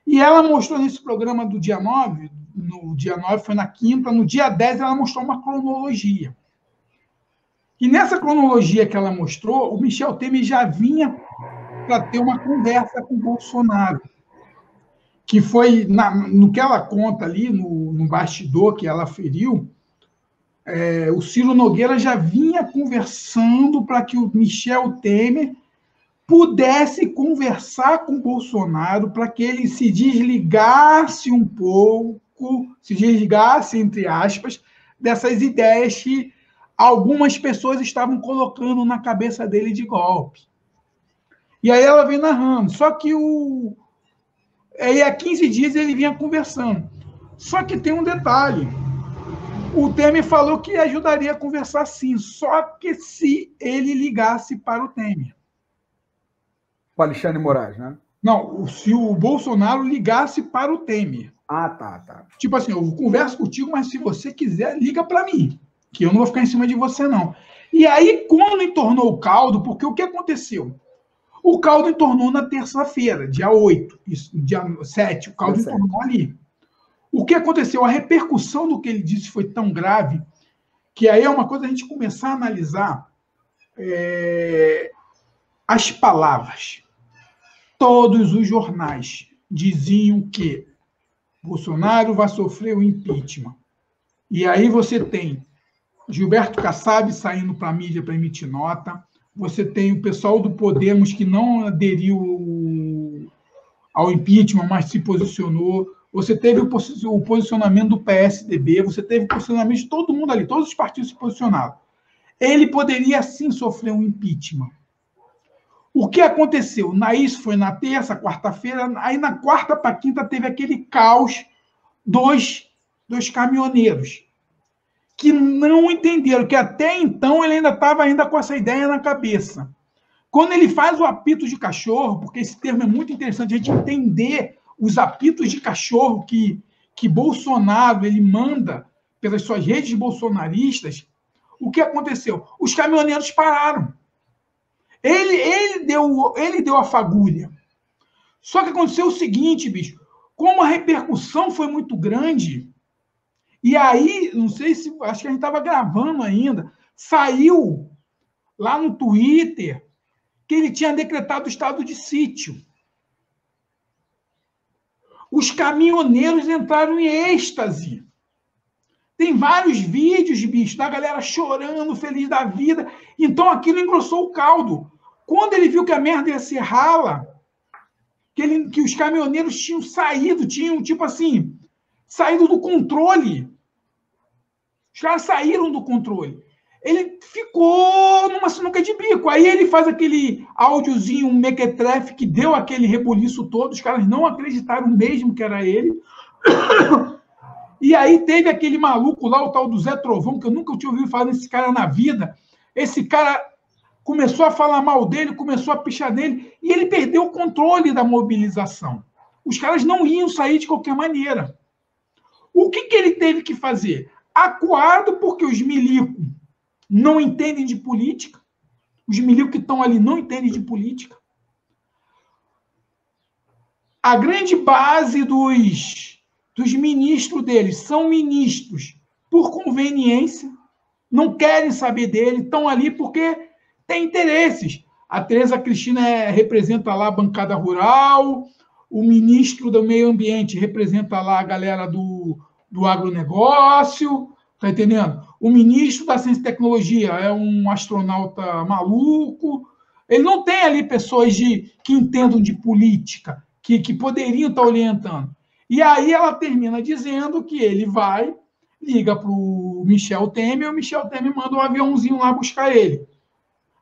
E ela mostrou nesse programa do dia 9, no dia 9 foi na quinta, no dia 10 ela mostrou uma cronologia. E nessa cronologia que ela mostrou, o Michel Temer já vinha para ter uma conversa com o Bolsonaro, que foi, no que ela conta ali, no bastidor que ela feriu, o Ciro Nogueira já vinha conversando para que o Michel Temer pudesse conversar com o Bolsonaro para que ele se desligasse um pouco, se desligasse, entre aspas, dessas ideias que algumas pessoas estavam colocando na cabeça dele de golpe. E aí ela vem narrando. Só que aí há 15 dias ele vinha conversando. Só que tem um detalhe. O Temer falou que ajudaria a conversar sim, só que se ele ligasse para o Temer. O Alexandre Moraes, né? Não, se o Bolsonaro ligasse para o Temer. Ah, tá. Tipo assim, eu converso contigo, mas se você quiser, liga para mim, que eu não vou ficar em cima de você, não. E aí, quando entornou o caldo, porque o que aconteceu? O caldo entornou na terça-feira, dia 8, dia 7, o caldo entornou ali. O que aconteceu? A repercussão do que ele disse foi tão grave que aí é uma coisa a gente começar a analisar as palavras. Todos os jornais diziam que Bolsonaro vai sofrer o impeachment. E aí você tem Gilberto Kassab saindo para a mídia para emitir nota, você tem o pessoal do Podemos que não aderiu ao impeachment, mas se posicionou, você teve o posicionamento do PSDB, você teve o posicionamento de todo mundo ali, todos os partidos se posicionaram. Ele poderia, sim, sofrer um impeachment. O que aconteceu? Isso foi na terça, quarta-feira, aí na quarta para quinta teve aquele caos dos caminhoneiros, que não entenderam, que até então ele ainda estava com essa ideia na cabeça. Quando ele faz o apito de cachorro, porque esse termo é muito interessante, a gente entender os apitos de cachorro que Bolsonaro ele manda pelas suas redes bolsonaristas, o que aconteceu? Os caminhoneiros pararam. Ele deu a fagulha. Só que aconteceu o seguinte, bicho, como a repercussão foi muito grande, e aí, não sei se, acho que a gente estava gravando ainda, saiu lá no Twitter que ele tinha decretado o estado de sítio. Os caminhoneiros entraram em êxtase. Tem vários vídeos, bicho, da galera chorando, feliz da vida. Então aquilo engrossou o caldo. Quando ele viu que a merda ia ser rala, que os caminhoneiros tinham tipo assim, saído do controle. Os caras saíram do controle. Ele ficou numa sinuca de bico. Aí ele faz aquele áudiozinho, um mequetrefe, que deu aquele rebuliço todo. Os caras não acreditaram mesmo que era ele. E aí teve aquele maluco lá, o tal do Zé Trovão, que eu nunca tinha ouvido falar desse cara na vida. Esse cara começou a falar mal dele, começou a pichar nele, e ele perdeu o controle da mobilização. Os caras não iam sair de qualquer maneira. O que ele teve que fazer? Acuado, porque os milicos não entendem de política. Os milicos que estão ali não entendem de política. A grande base dos ministros deles são ministros por conveniência, não querem saber dele, estão ali porque tem interesses. A Tereza Cristina representa lá a bancada rural, o ministro do Meio Ambiente representa lá a galera do agronegócio, tá entendendo? O ministro da Ciência e Tecnologia é um astronauta maluco. Ele não tem ali pessoas que entendam de política, que poderiam estar orientando. E aí ela termina dizendo que ele vai, liga para o Michel Temer, e o Michel Temer manda um aviãozinho lá buscar ele.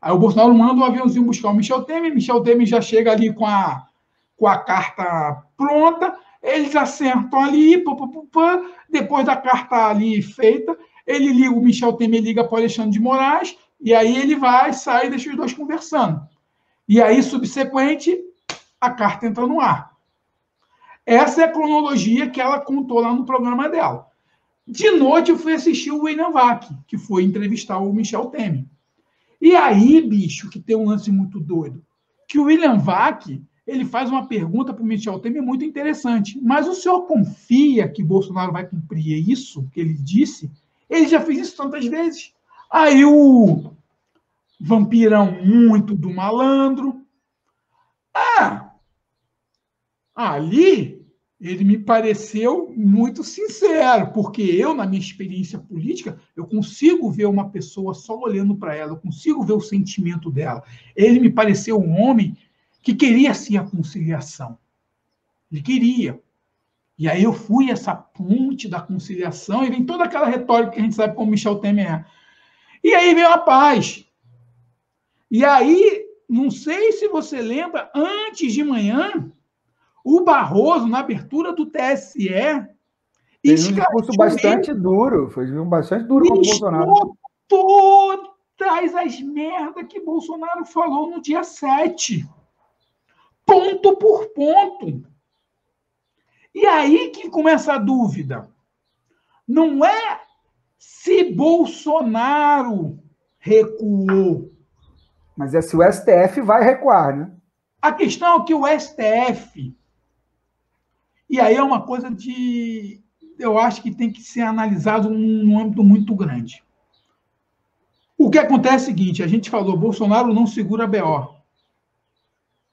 Aí o Bolsonaro manda um aviãozinho buscar o Michel Temer já chega ali com a carta pronta, eles acertam ali, depois da carta ali feita, o Michel Temer liga para o Alexandre de Moraes, e aí ele sai e deixa os dois conversando. E aí, subsequente, a carta entra no ar. Essa é a cronologia que ela contou lá no programa dela. De noite, eu fui assistir o William Vac, que foi entrevistar o Michel Temer. E aí, bicho, que tem um lance muito doido, que o William Vac, ele faz uma pergunta para o Michel Temer muito interessante. Mas o senhor confia que Bolsonaro vai cumprir isso que ele disse? Ele já fez isso tantas vezes. Aí o vampirão muito do malandro. Ali ele me pareceu muito sincero, porque eu, na minha experiência política, eu consigo ver uma pessoa só olhando para ela, eu consigo ver o sentimento dela. Ele me pareceu um homem que queria, sim, a conciliação. Ele queria. E aí eu fui essa ponte da conciliação, e vem toda aquela retórica que a gente sabe como Michel Temer é. E aí veio a paz. E aí, não sei se você lembra, antes de manhã, o Barroso, na abertura do TSE, fez um discurso bastante duro. Foi bastante duro contra o Bolsonaro. Todas as merdas que Bolsonaro falou no dia 7. Ponto por ponto. E aí que começa a dúvida. Não é se Bolsonaro recuou. Mas é se o STF vai recuar, né? A questão é que o STF... E aí é uma coisa eu acho que tem que ser analisado num âmbito muito grande. O que acontece é o seguinte, a gente falou, Bolsonaro não segura BO.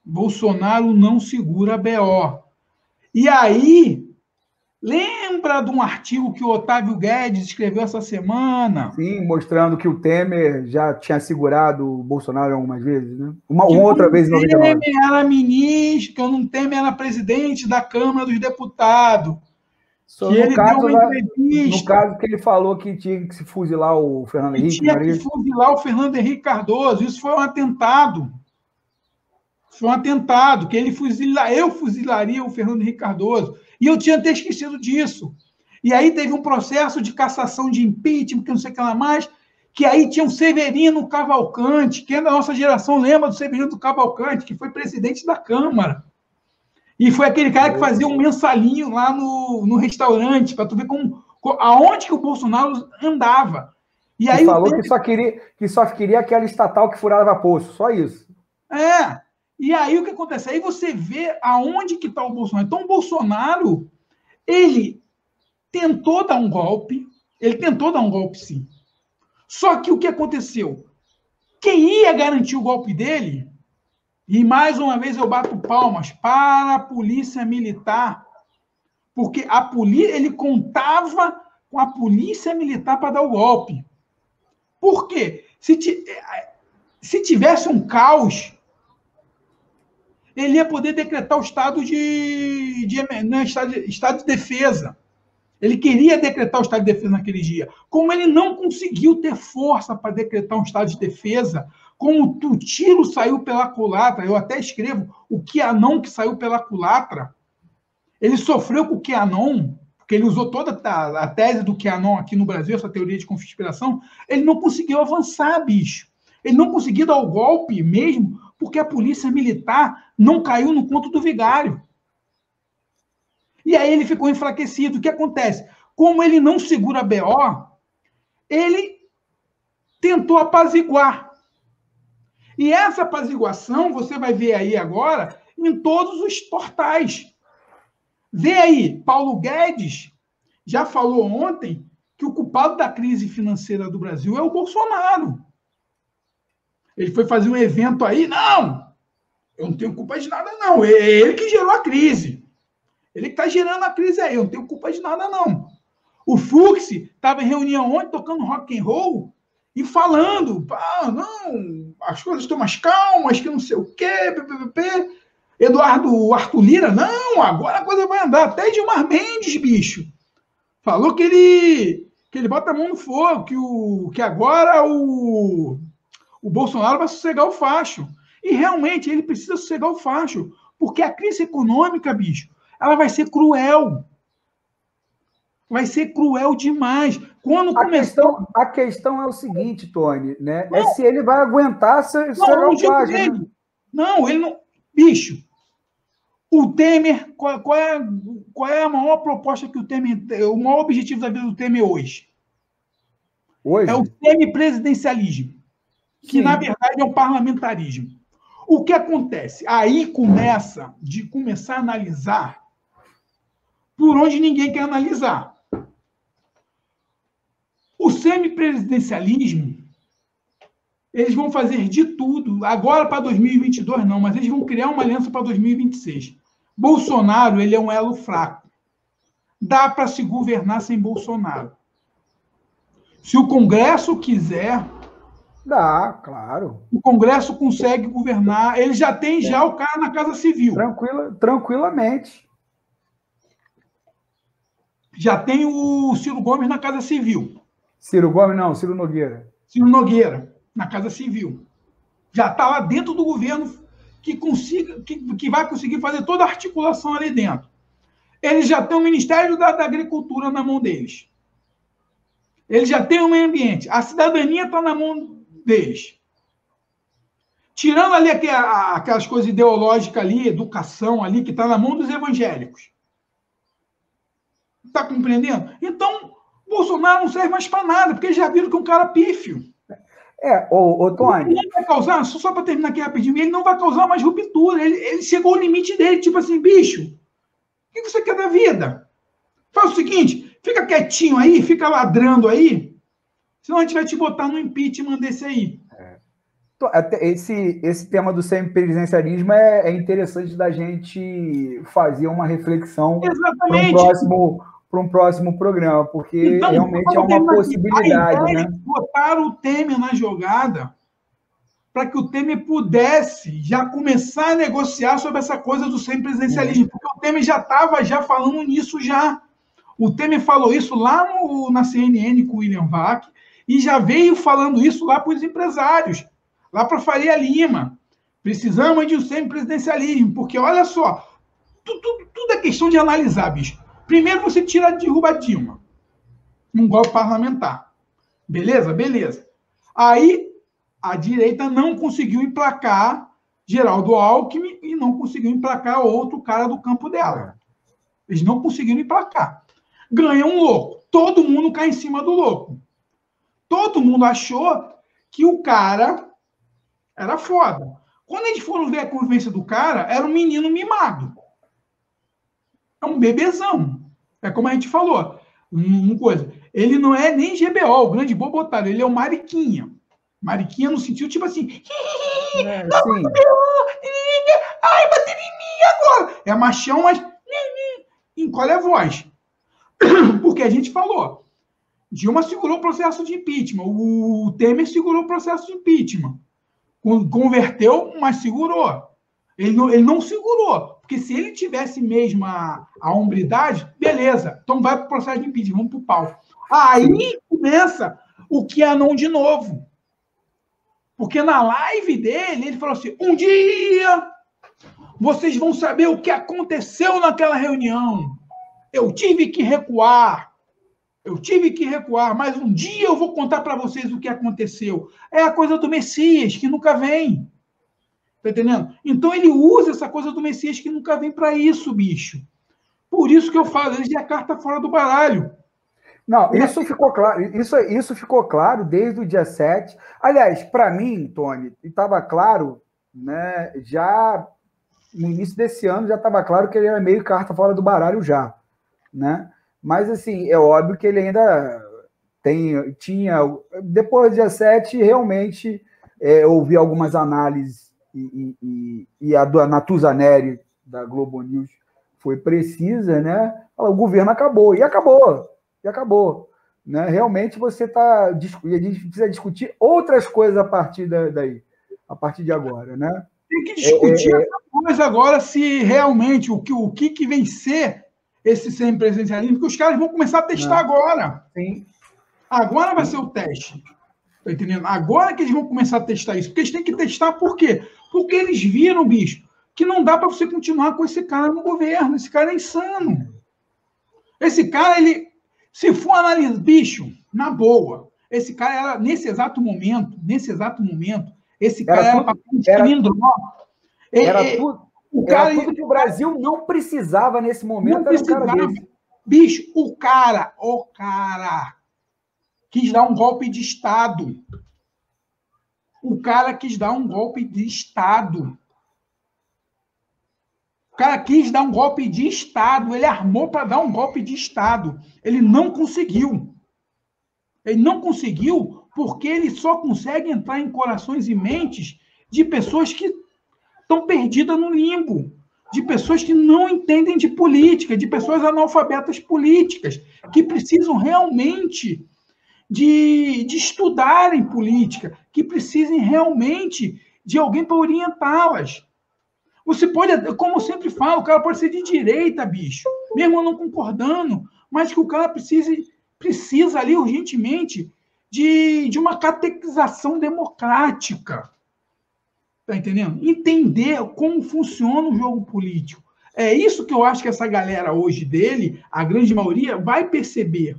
Bolsonaro não segura BO. E aí, lembra de um artigo que o Otávio Guedes escreveu essa semana? Sim, mostrando que o Temer já tinha segurado o Bolsonaro algumas vezes, né? Uma outra vez em 99. O Temer era ministro, que o Temer era presidente da Câmara dos Deputados. Só no caso que ele falou que tinha que se fuzilar o Fernando Henrique. Tinha que fuzilar o Fernando Henrique Cardoso. Isso foi um atentado. Foi um atentado, que eu fuzilaria o Fernando Henrique Cardoso. E eu tinha até esquecido disso. E aí teve um processo de cassação de impeachment, que não sei o que lá mais, que aí tinha um Severino Cavalcante, que é da nossa geração lembra do Severino Cavalcante, que foi presidente da Câmara. E foi aquele cara que fazia um mensalinho lá no restaurante, para tu ver aonde que o Bolsonaro andava. E aí falou que só queria aquela estatal que furava poço, só isso. E aí o que acontece? Aí você vê aonde que está o Bolsonaro. Então o Bolsonaro, ele tentou dar um golpe, sim. Só que o que aconteceu? Quem ia garantir o golpe dele, e mais uma vez eu bato palmas para a Polícia Militar, porque ele contava com a Polícia Militar para dar o golpe. Por quê? Se tivesse um caos, ele ia poder decretar o estado estado de defesa. Ele queria decretar o estado de defesa naquele dia. Como ele não conseguiu ter força para decretar um estado de defesa, como o tiro saiu pela culatra, eu até escrevo o QAnon que saiu pela culatra, ele sofreu com o QAnon, porque ele usou toda a tese do QAnon aqui no Brasil, essa teoria de conspiração, ele não conseguiu avançar, bicho. Ele não conseguiu dar o golpe mesmo, porque a polícia militar não caiu no conto do vigário. E aí ele ficou enfraquecido. O que acontece? Como ele não segura a BO, ele tentou apaziguar. E essa apaziguação você vai ver aí agora em todos os portais. Vê aí, Paulo Guedes já falou ontem que o culpado da crise financeira do Brasil é o Bolsonaro. Ele foi fazer um evento aí, não, eu não tenho culpa de nada, não. É ele que gerou a crise. Ele que está gerando a crise aí, eu não tenho culpa de nada, não. O Fux estava em reunião ontem, tocando rock and roll e falando, não, as coisas estão mais calmas, que não sei o quê, Arthur Lira, não, agora a coisa vai andar. Até Gilmar Mendes, bicho, falou que ele bota a mão no fogo, que agora o Bolsonaro vai sossegar o facho. E realmente ele precisa sossegar o facho, porque a crise econômica, bicho, ela vai ser cruel. Vai ser cruel demais. Quando a questão é o seguinte, Tony, né? É se ele vai aguentar ser o facho, né? Não, ele não. Bicho, o Temer, qual é a maior proposta que o Temer, o maior objetivo da vida do Temer hoje? É o semipresidencialismo, que na verdade é o parlamentarismo. O que acontece? Aí começar a analisar por onde ninguém quer analisar. O semipresidencialismo, eles vão fazer de tudo. Agora para 2022 não, mas eles vão criar uma aliança para 2026. Bolsonaro, ele é um elo fraco. Dá para se governar sem Bolsonaro. Se o Congresso quiser... Dá, claro. O Congresso consegue governar. Ele já tem o cara na Casa Civil. Tranquilamente. Já tem o Ciro Gomes na Casa Civil. Ciro Gomes não, Ciro Nogueira. Ciro Nogueira, na Casa Civil. Já está lá dentro do governo que vai conseguir fazer toda a articulação ali dentro. Eles já têm o Ministério da Agricultura na mão deles. Eles já têm o meio ambiente. A cidadania está na mão deles. Tirando ali aquelas coisas ideológicas ali, educação ali, que está na mão dos evangélicos. Está compreendendo? Então, Bolsonaro não serve mais para nada, porque eles já viram que é um cara pífio. Tony. Ele não vai causar, só para terminar aqui rapidinho, ele não vai causar mais ruptura. Ele chegou ao limite dele, tipo assim, bicho, o que você quer da vida? Faz o seguinte, fica quietinho aí, fica ladrando aí, senão a gente vai te botar no impeachment desse aí. Esse tema do semipresidencialismo é interessante da gente fazer uma reflexão para um próximo programa, porque então, realmente é uma possibilidade. Né? Botaram o Temer na jogada para que o Temer pudesse já começar a negociar sobre essa coisa do semipresidencialismo, porque o Temer já estava falando nisso já. O Temer falou isso lá na CNN com o William Vac e já veio falando isso lá para os empresários, lá para Faria Lima. Precisamos de um semipresidencialismo, porque olha só, tudo é questão de analisar, bicho. Primeiro você derruba a Dilma, num golpe parlamentar. Beleza? Beleza. Aí a direita não conseguiu emplacar Geraldo Alckmin e não conseguiu emplacar outro cara do campo dela. Eles não conseguiram emplacar. Ganha um louco. Todo mundo cai em cima do louco. Todo mundo achou que o cara era foda. Quando eles foram ver a convivência do cara, era um menino mimado. É um bebezão. É como a gente falou. Uma coisa. Ele não é nem GBO, o grande bobo otário. Ele é o Mariquinha. Mariquinha no sentido, tipo assim... sim. Ai, bater em mim agora. É machão, mas... encolhe a voz. Porque a gente falou. Dilma segurou o processo de impeachment. O Temer segurou o processo de impeachment. Converteu, mas segurou. Ele não segurou, porque se ele tivesse mesmo a hombridade, beleza, então vai para o processo de impeachment, vamos para o pau. Aí começa o QAnon de novo. Porque na live dele, ele falou assim, um dia vocês vão saber o que aconteceu naquela reunião. Eu tive que recuar, mas um dia eu vou contar para vocês o que aconteceu. É a coisa do Messias, que nunca vem. Tá entendendo? Então ele usa essa coisa do Messias que nunca vem para isso, bicho. Por isso que eu falo, ele é a carta fora do baralho. Não, isso ficou claro, isso ficou claro desde o dia 7. Aliás, para mim, Tony, estava claro, né, já no início desse ano já estava claro que ele era meio carta fora do baralho já, né? Mas assim, é óbvio que ele ainda tinha, depois do dia 7, realmente ouvi algumas análises e a do Natuzaneri da Globo News foi precisa, né? O governo acabou, e acabou. Né? Realmente você a gente precisa discutir outras coisas a partir daí, a partir de agora, né? Tem que discutir essa coisa agora, se realmente o que vem ser esse semipresencialismo, porque os caras vão começar a testar agora. Sim. Agora vai ser o teste. Tá entendendo? Agora que eles vão começar a testar isso. Porque eles têm que testar por quê? Porque eles viram, bicho, que não dá para você continuar com esse cara no governo. Esse cara é insano. Esse cara, se for analisar, bicho, na boa, esse cara era, nesse exato momento, esse cara era para cilindro. Era tudo que o Brasil não precisava nesse momento. Não precisava. Era um cara desse. Bicho, o cara quis dar um golpe de Estado. O cara quis dar um golpe de Estado. O cara quis dar um golpe de Estado. Ele armou para dar um golpe de Estado. Ele não conseguiu. Ele não conseguiu porque ele só consegue entrar em corações e mentes de pessoas que estão perdidas no limbo, de pessoas que não entendem de política, de pessoas analfabetas políticas, que precisam realmente de estudarem política, que precisem realmente de alguém para orientá-las. Você pode, como eu sempre falo, o cara pode ser de direita, bicho, mesmo não concordando, mas que o cara precisa ali urgentemente de uma catequização democrática. Tá entendendo? Entender como funciona o jogo político. É isso que eu acho que essa galera hoje dele, a grande maioria, vai perceber.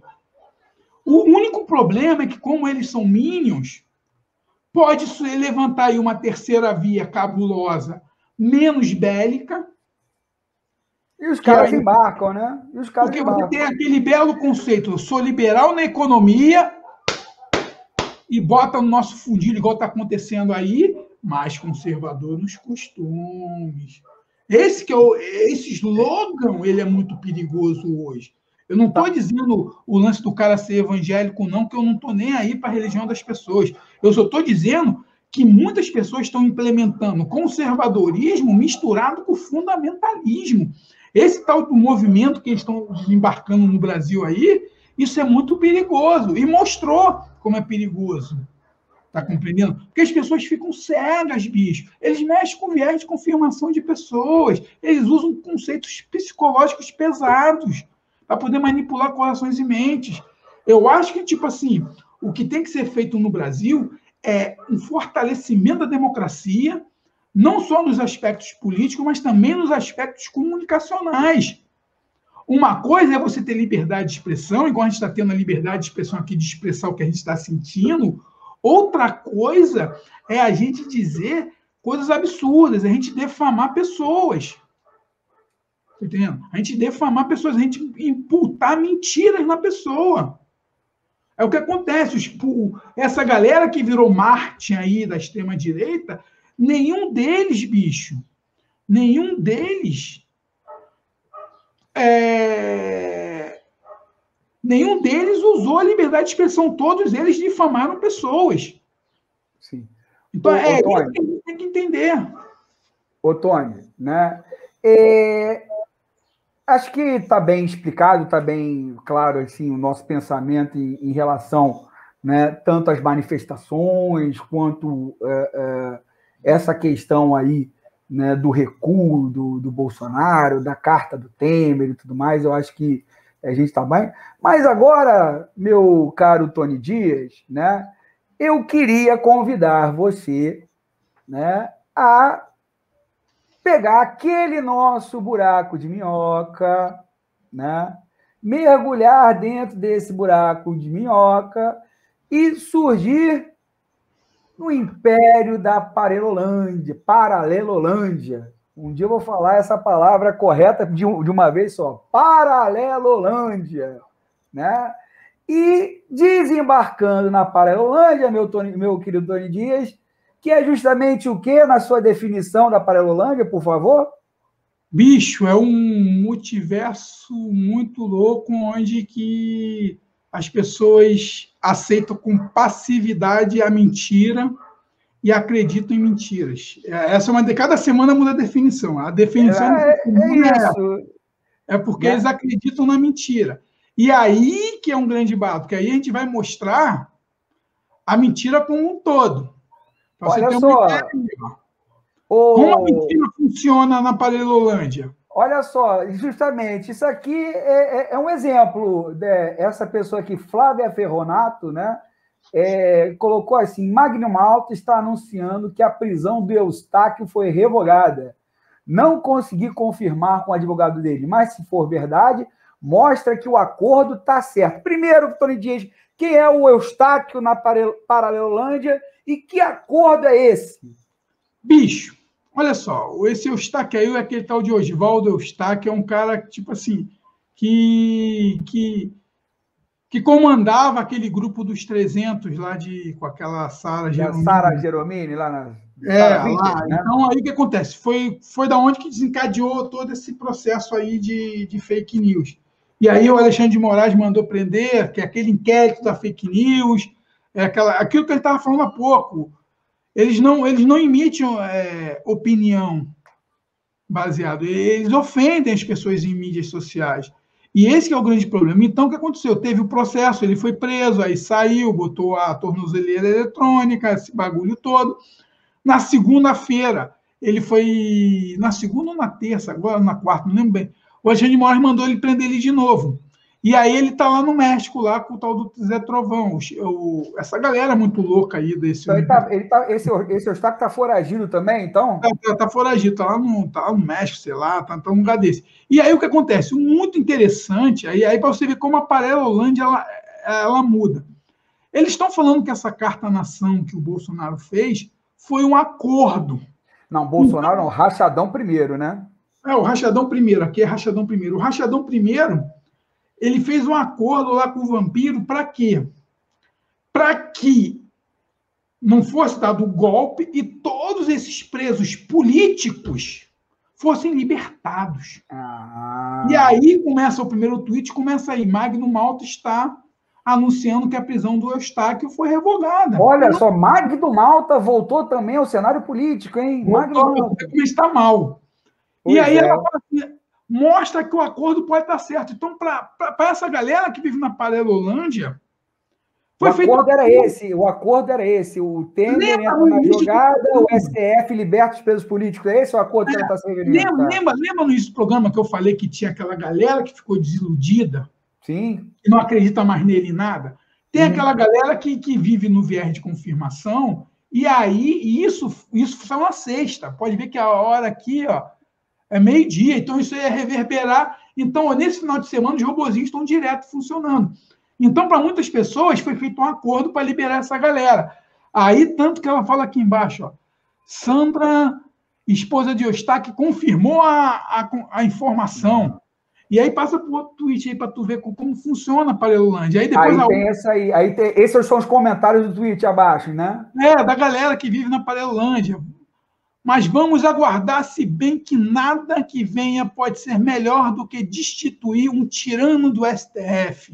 O único problema é que, como eles são minions, pode levantar aí uma terceira via cabulosa, menos bélica. E os caras embarcam, né? Porque você tem aquele belo conceito, eu sou liberal na economia e bota no nosso fundilho, igual está acontecendo aí, mais conservador nos costumes. Esse slogan, ele é muito perigoso hoje. Eu não estou dizendo o lance do cara ser evangélico, não, que eu não estou nem aí para a religião das pessoas. Eu só estou dizendo que muitas pessoas estão implementando conservadorismo misturado com fundamentalismo. Esse tal do movimento que eles estão desembarcando no Brasil aí, isso é muito perigoso. E mostrou como é perigoso. Tá compreendendo? Porque as pessoas ficam cegas, bicho. Eles mexem com viés de confirmação de pessoas. Eles usam conceitos psicológicos pesados para poder manipular corações e mentes. Eu acho que, tipo assim, o que tem que ser feito no Brasil é um fortalecimento da democracia, não só nos aspectos políticos, mas também nos aspectos comunicacionais. Uma coisa é você ter liberdade de expressão, igual a gente está tendo a liberdade de expressão aqui, de expressar o que a gente está sentindo. Outra coisa é a gente dizer coisas absurdas, a gente defamar pessoas. Tá entendendo? A gente defamar pessoas, a gente imputar mentiras na pessoa. É o que acontece. Essa galera que virou Marte aí da extrema-direita, nenhum deles, bicho, nenhum deles usou a liberdade de expressão. Todos eles difamaram pessoas. Sim. Então, isso que a gente tem que entender. Ô, Tony, né? Acho que está bem explicado, está bem claro assim, o nosso pensamento em relação, né, tanto às manifestações quanto essa questão aí né, do recuo do Bolsonaro, da carta do Temer e tudo mais. Eu acho que a gente está bem. Mas agora, meu caro Tony Dias, né, eu queria convidar você, né, a pegar aquele nosso buraco de minhoca, né, mergulhar dentro desse buraco de minhoca e surgir no império da Paralelolândia. Um dia eu vou falar essa palavra correta de uma vez só. Paralelolândia, né? E desembarcando na Paralelolândia, meu querido Tony Dias, que é justamente o que na sua definição da Paralelolândia, por favor? Bicho, é um multiverso muito louco, onde que as pessoas aceitam com passividade a mentira e acreditam em mentiras. Essa é uma de cada semana muda a definição. A definição isso. É porque eles acreditam na mentira. E aí que é um grande barato, porque aí a gente vai mostrar a mentira como um todo. Olha só. Como a mentira funciona na Paralelolândia? Olha só, justamente, isso aqui é um exemplo. Essa pessoa aqui, Flávia Ferronato, né, colocou assim: Magno Malta está anunciando que a prisão do Eustáquio foi revogada. Não consegui confirmar com o advogado dele, mas se for verdade, mostra que o acordo está certo. Primeiro, Tony Dias, quem é o Eustáquio na Paralelolândia e que acordo é esse? Bicho, olha só, esse Eustáquio aí é aquele tal de Oswaldo Eustáquio, é um cara, tipo assim, que comandava aquele grupo dos 300 lá com aquela Sara Geromini. Sara Geromini, lá na... lá. Né? Então, aí o que acontece? Foi da onde que desencadeou todo esse processo aí de fake news. E aí o Alexandre de Moraes mandou prender, que é aquele inquérito da fake news, aquilo que ele estava falando há pouco. Eles não emitem opinião baseada, eles ofendem as pessoas em mídias sociais. E esse que é o grande problema. Então, o que aconteceu? Teve o processo, ele foi preso, aí saiu, botou a tornozeleira eletrônica, esse bagulho todo. Na segunda-feira, ele foi... Na segunda ou na terça, agora na quarta, não lembro bem. O Alexandre de Moraes mandou ele prender ele de novo. E aí ele está lá no México, lá com o tal do Zé Trovão. Essa galera muito louca aí desse... Então, esse Eustáquio está foragido também, então? Tá foragido, tá lá no México, sei lá, tá num lugar desse. E aí o que acontece? Muito interessante, aí para você ver como a Paralelolândia ela muda. Eles estão falando que essa carta-nação que o Bolsonaro fez foi um acordo. Não, Bolsonaro não, Rachadão primeiro, né? O Rachadão primeiro, aqui é Rachadão primeiro. O Rachadão primeiro, ele fez um acordo lá com o vampiro, para quê? Para que não fosse dado o golpe e todos esses presos políticos fossem libertados. E aí começa o primeiro tweet, começa aí, Magno Malta está anunciando que a prisão do Eustáquio foi revogada. Olha só, Magno Malta voltou também ao cenário político, hein? Magno Malta. Como está mal. E aí ela fala assim, mostra que o acordo pode estar certo. Então, para essa galera que vive na Paralelolândia, o acordo era esse. O Temer entra na jogada, o STF liberta os presos políticos. É esse o acordo que ela está se referindo? Lembra no início do programa que eu falei que tinha aquela galera que ficou desiludida? Sim. Que não acredita mais nele em nada? Tem aquela galera que vive no viés de confirmação, e aí isso foi uma sexta. Pode ver que a hora aqui é meio-dia, então isso ia reverberar. Então, nesse final de semana, os robozinhos estão direto funcionando. Então, para muitas pessoas, foi feito um acordo para liberar essa galera. Aí, tanto que ela fala aqui embaixo, Sandra, esposa de Eustáquio, confirmou a informação. E aí passa para o outro tweet aí para tu ver como funciona a Paralelolândia. Aí depois tem essa aí. Esses são os comentários do tweet abaixo, né? Da galera que vive na Paralelolândia. Mas vamos aguardar, se bem que nada que venha pode ser melhor do que destituir um tirano do STF.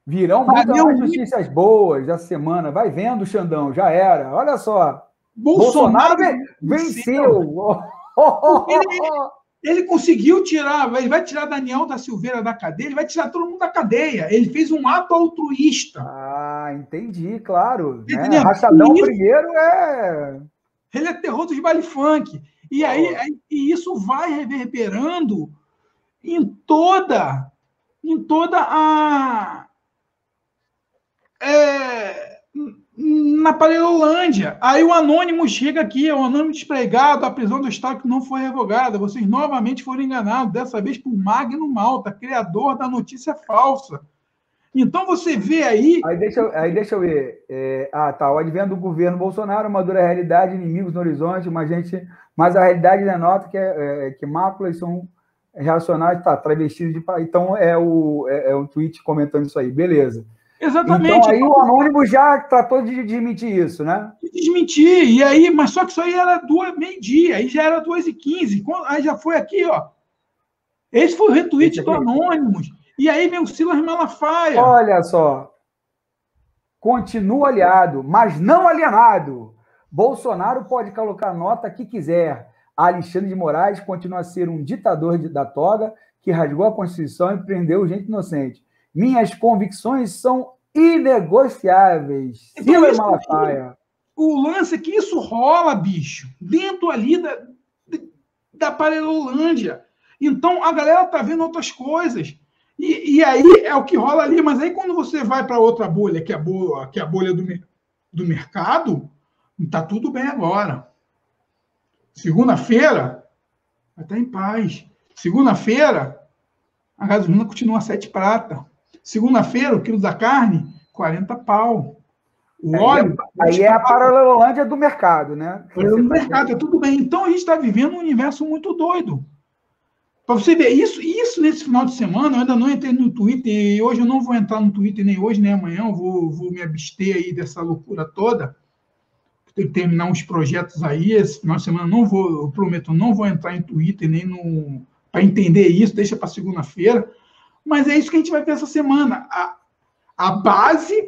Virão muitas mais notícias boas da semana. Vai vendo, Xandão, já era. Olha só. Bolsonaro venceu. Ele conseguiu tirar, ele vai tirar Daniel da Silveira da cadeia, ele vai tirar todo mundo da cadeia. Ele fez um ato altruísta. Entendi, claro. Né? Rachadão primeiro Ele é terror dos baile funk. E e isso vai reverberando em toda a na Parelolândia. Aí o anônimo chega aqui, o anônimo despregado, a prisão do Estado que não foi revogada. Vocês novamente foram enganados, dessa vez por Magno Malta, criador da notícia falsa. Então você vê aí. Aí deixa eu ver. O advento do governo Bolsonaro, uma dura realidade, inimigos no horizonte, mas a realidade denota que máculas são reacionários, travestidos de. Então é um tweet comentando isso aí, beleza. Exatamente. Então aí o anônimo já tratou de desmentir isso, né? Desmentir, e aí, mas só que isso aí era meio-dia, aí já era 2h15, aí já foi aqui, ó. Esse foi o retweet do Anônimos. E aí vem o Silas Malafaia. Olha só. Continua aliado, mas não alienado. Bolsonaro pode colocar a nota que quiser. Alexandre de Moraes continua a ser um ditador da toga que rasgou a Constituição e prendeu gente inocente. Minhas convicções são inegociáveis. Silas Malafaia. O lance é que isso rola, bicho, dentro ali da Parelolândia. Então, a galera tá vendo outras coisas. E aí é o que rola ali. Mas aí, quando você vai para outra bolha, que é a bolha do mercado, tá tudo bem agora. Segunda-feira, vai estar em paz. Segunda-feira, a gasolina continua 7 prata. Segunda-feira, o quilo da carne, 40 pau. O óleo... Aí é a Paralelolândia do mercado, né? Do mercado, é tudo bem. Então, a gente está vivendo um universo muito doido. Para você ver, isso nesse final de semana, eu ainda não entrei no Twitter, e hoje eu não vou entrar no Twitter, nem hoje, nem amanhã, eu vou me abster aí dessa loucura toda. Tem que terminar uns projetos aí, esse final de semana eu prometo, não vou entrar em Twitter, nem para entender isso, deixa para segunda-feira. Mas é isso que a gente vai ver essa semana. A base,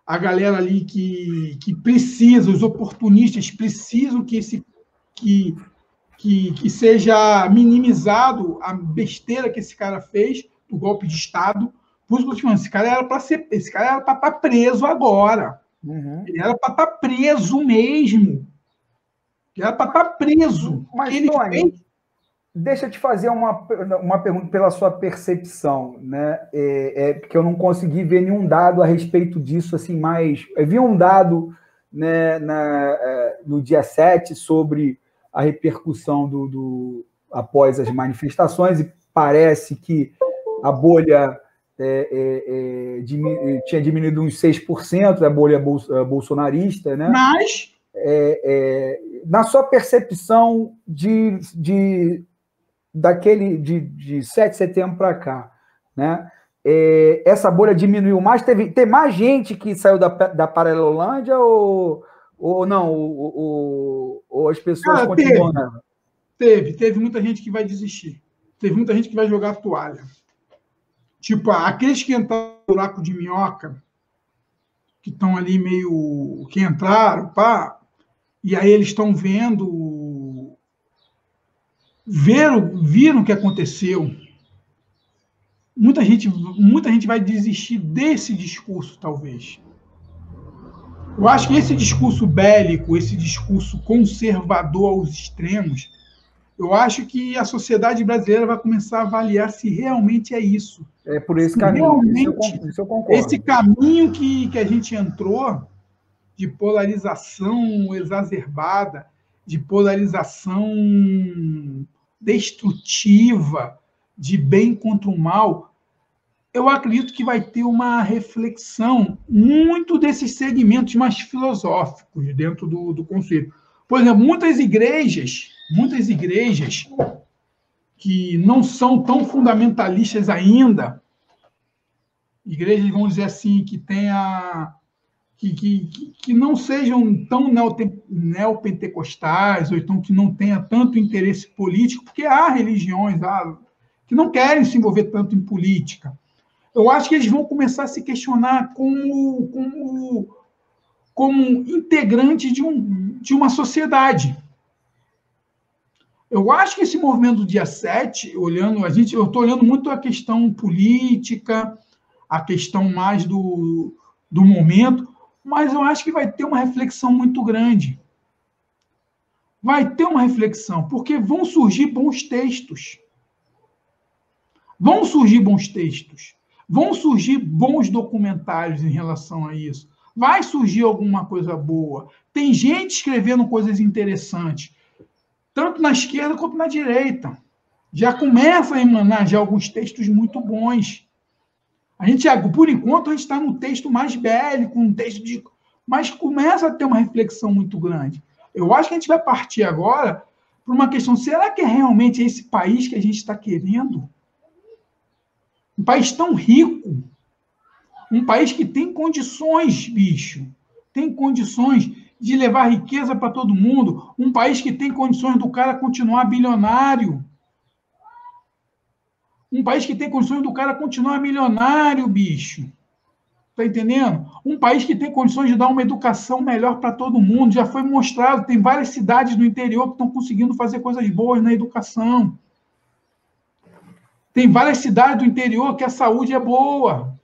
a galera ali que precisa, os oportunistas precisam que seja minimizado a besteira que esse cara fez, do golpe de Estado. Por isso que eu te falando, esse cara era para estar preso agora. Uhum. Ele era para estar preso mesmo. Ele era para estar preso. Mas, Tony, deixa eu te fazer uma pergunta pela sua percepção, né? Porque eu não consegui ver nenhum dado a respeito disso, assim, mais... Eu vi um dado, né, no dia 7 sobre a repercussão após as manifestações, e parece que a bolha tinha diminuído uns 6%, a bolha bolsonarista, né? Mas... na sua percepção de 7 de setembro para cá, né? Essa bolha diminuiu mais? Tem mais gente que saiu da Paralelolândia ou não? Ou as pessoas continuam? Teve muita gente que vai desistir. Teve muita gente que vai jogar a toalha. Tipo, aqueles que entraram no buraco de minhoca, que estão ali meio... que entraram, pá, e aí eles estão viram o que aconteceu. Muita gente vai desistir desse discurso, talvez. Eu acho que esse discurso bélico, esse discurso conservador aos extremos, eu acho que a sociedade brasileira vai começar a avaliar se realmente é isso. É por esse caminho. Isso eu concordo. Esse caminho que a gente entrou, de polarização exacerbada, de polarização destrutiva, de bem contra o mal, eu acredito que vai ter uma reflexão muito desses segmentos mais filosóficos dentro do conceito. Por exemplo, muitas igrejas que não são tão fundamentalistas ainda, igrejas, vamos dizer assim, que não sejam tão neopentecostais, ou então que não tenha tanto interesse político, porque há religiões que não querem se envolver tanto em política. Eu acho que eles vão começar a se questionar como integrante de uma sociedade. Eu acho que esse movimento do dia 7, eu estou olhando muito a questão política, a questão mais do momento, mas eu acho que vai ter uma reflexão muito grande. vai ter uma reflexão, porque vão surgir bons textos. Vão surgir bons textos. Vão surgir bons documentários em relação a isso. Vai surgir alguma coisa boa. Tem gente escrevendo coisas interessantes, tanto na esquerda quanto na direita. Já começa a emanar já alguns textos muito bons. A gente, por enquanto, a gente está num texto mais bélico, um texto de... mas começa a ter uma reflexão muito grande. Eu acho que a gente vai partir agora para uma questão, será que é realmente esse país que a gente está querendo? Um país tão rico, um país que tem condições, bicho, tem condições de levar riqueza para todo mundo, um país que tem condições do cara continuar bilionário, um país que tem condições do cara continuar milionário, bicho. Tá entendendo? Um país que tem condições de dar uma educação melhor para todo mundo. Já foi mostrado, tem várias cidades do interior que estão conseguindo fazer coisas boas na educação. Tem várias cidades do interior que a saúde é boa.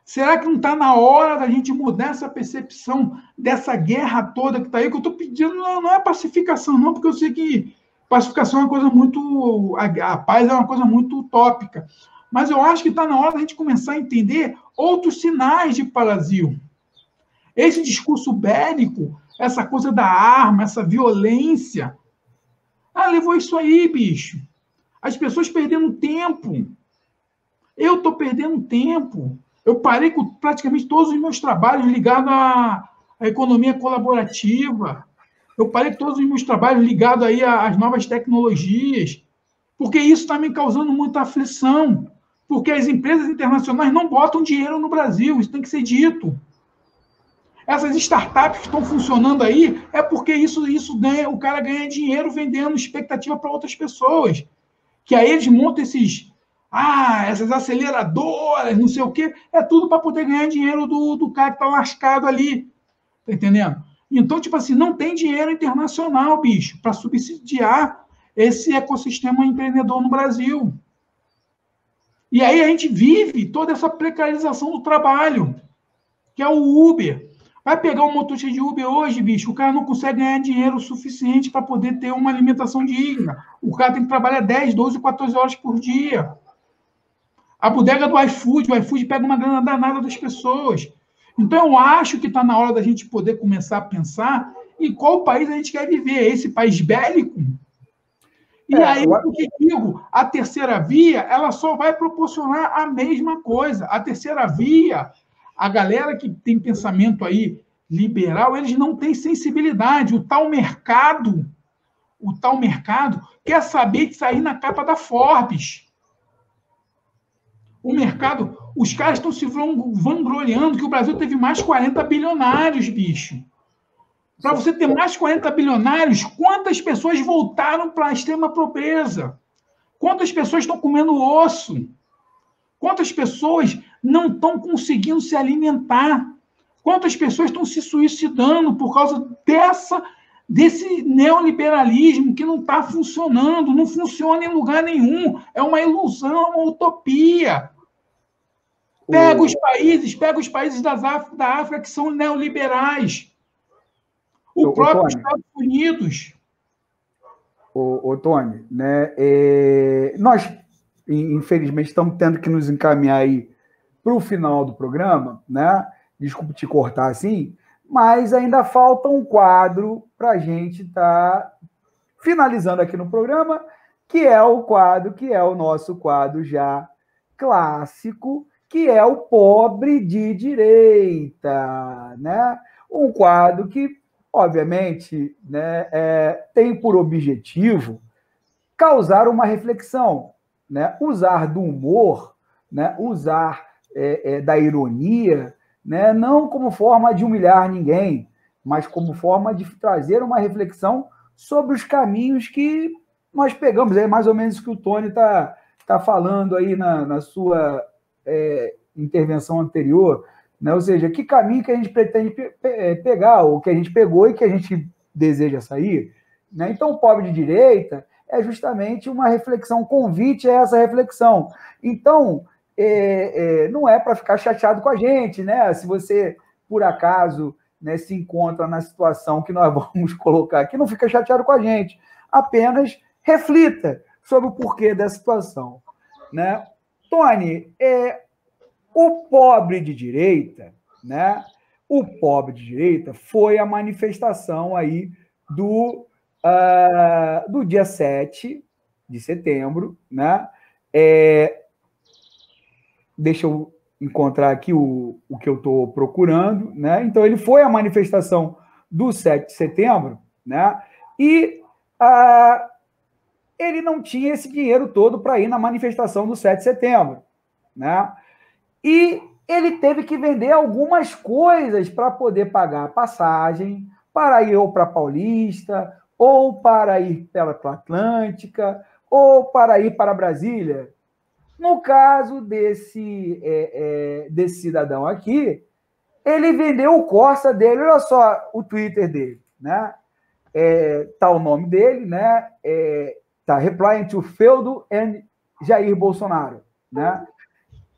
Será que não está na hora da gente mudar essa percepção dessa guerra toda que está aí? Que eu estou pedindo não é pacificação, não, porque eu sei que pacificação é uma coisa muito... A paz é uma coisa muito utópica. Mas eu acho que está na hora da gente começar a entender outros sinais de Brasil. Esse discurso bélico, essa coisa da arma, essa violência, levou isso aí, bicho. As pessoas perdendo tempo. Eu estou perdendo tempo. Eu parei com praticamente todos os meus trabalhos ligados à economia colaborativa. Eu parei com todos os meus trabalhos ligados aí às novas tecnologias, porque isso está me causando muita aflição. Porque as empresas internacionais não botam dinheiro no Brasil, isso tem que ser dito. Essas startups que estão funcionando aí é porque isso ganha, o cara ganha dinheiro vendendo expectativa para outras pessoas. Que aí eles montam essas aceleradoras, não sei o quê, é tudo para poder ganhar dinheiro do cara que está lascado ali. Tá entendendo? Então, tipo assim, não tem dinheiro internacional, bicho, para subsidiar esse ecossistema empreendedor no Brasil. E aí a gente vive toda essa precarização do trabalho, que é o Uber. Vai pegar um motorista de Uber hoje, bicho, o cara não consegue ganhar dinheiro suficiente para poder ter uma alimentação digna. O cara tem que trabalhar 10, 12, 14 horas por dia. A bodega do iFood, o iFood pega uma grana danada das pessoas. Então, eu acho que está na hora da gente poder começar a pensar em qual país a gente quer viver. Esse país bélico? E aí, o que digo? A terceira via, ela só vai proporcionar a mesma coisa. A terceira via, a galera que tem pensamento aí liberal, eles não têm sensibilidade. O tal mercado quer saber de sair na capa da Forbes. O mercado, os caras estão se vangloriando que o Brasil teve mais 40 bilionários, bicho. Para você ter mais 40 bilionários, quantas pessoas voltaram para a extrema pobreza? Quantas pessoas estão comendo osso? Quantas pessoas não estão conseguindo se alimentar? Quantas pessoas estão se suicidando por causa desse neoliberalismo que não está funcionando? Não funciona em lugar nenhum. É uma ilusão, é uma utopia. Pega os países da África que são neoliberais. O próprio Tony, Estados Unidos. Tony, né? Nós, infelizmente, estamos tendo que nos encaminhar aí para o final do programa, né? Desculpe te cortar assim, mas ainda falta um quadro para a gente estar finalizando aqui no programa, que é o nosso quadro já clássico, que é o Pobre de Direita, né? Um quadro que, obviamente, né, tem por objetivo causar uma reflexão, né? Usar do humor, né? Usar da ironia, né? Não como forma de humilhar ninguém, mas como forma de trazer uma reflexão sobre os caminhos que nós pegamos. É mais ou menos o que o Tony está falando aí na sua intervenção anterior, né? Ou seja, que caminho que a gente pretende pegar, ou que a gente pegou e que a gente deseja sair, né? Então, o Pobre de Direita é justamente uma reflexão, um convite a essa reflexão. Então, não é para ficar chateado com a gente, né? Se você, por acaso, né, se encontra na situação que nós vamos colocar aqui, não fica chateado com a gente. Apenas reflita sobre o porquê dessa situação. Né? Tony, o pobre de direita, né? O pobre de direita foi a manifestação aí do dia 7 de setembro, né? Deixa eu encontrar aqui o que eu estou procurando, né? Então, ele foi a manifestação do 7 de setembro, né? E ele não tinha esse dinheiro todo para ir na manifestação do 7 de setembro, né? E ele teve que vender algumas coisas para poder pagar a passagem, para ir ou para Paulista, ou para ir pela Atlântica, ou para ir para Brasília. No caso desse cidadão aqui, ele vendeu o Corsa dele, olha só o Twitter dele, né? Tá o nome dele, né? Tá, replying to Feudo and Jair Bolsonaro, né?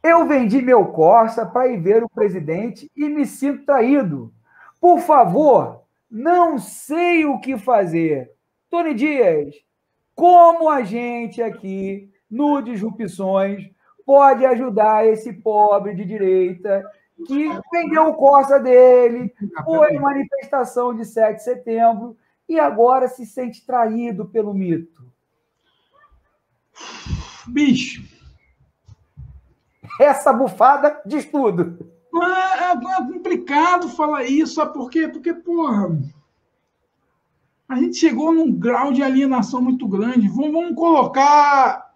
Eu vendi meu Corsa para ir ver o presidente e me sinto traído. Por favor, não sei o que fazer. Tony Dias, como a gente aqui no Disrupções pode ajudar esse pobre de direita que vendeu o Corsa dele, foi em manifestação de 7 de setembro e agora se sente traído pelo mito? Bicho, essa bufada diz tudo. É complicado falar isso, sabe por quê? Porque, porra, a gente chegou num grau de alienação muito grande. Vamos colocar...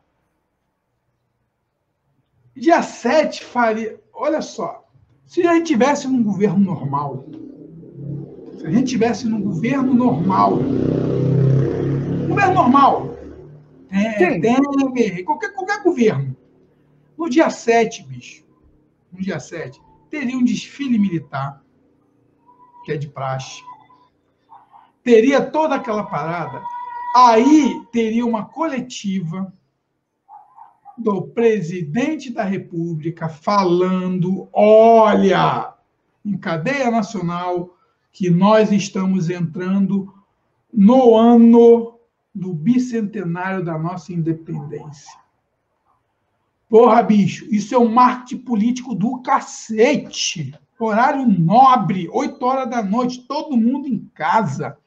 Dia 7 faria... Olha só, se a gente tivesse num governo normal, Temer, qualquer governo, no dia 7, bicho, no dia 7, teria um desfile militar, que é de praxe, teria toda aquela parada, aí teria uma coletiva do presidente da República falando, olha, em cadeia nacional, que nós estamos entrando no ano do bicentenário da nossa independência. Porra, bicho, isso é um marketing político do cacete. Horário nobre, 8 horas da noite, todo mundo em casa.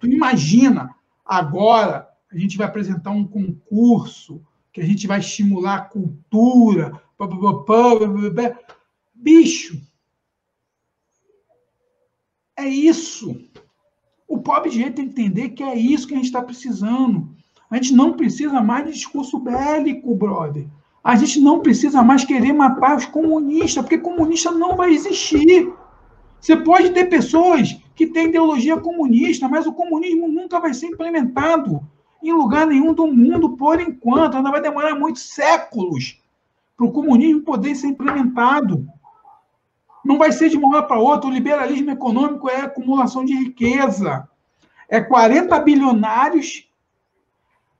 Tu imagina, agora a gente vai apresentar um concurso, que a gente vai estimular a cultura. Bicho, é isso. O pobre de jeito tem que entender que é isso que a gente está precisando. A gente não precisa mais de discurso bélico, brother. A gente não precisa mais querer matar os comunistas, porque comunista não vai existir. Você pode ter pessoas que têm ideologia comunista, mas o comunismo nunca vai ser implementado em lugar nenhum do mundo, por enquanto. Ainda vai demorar muitos séculos para o comunismo poder ser implementado. Não vai ser de uma hora para outra. O liberalismo econômico é acumulação de riqueza. É 40 bilionários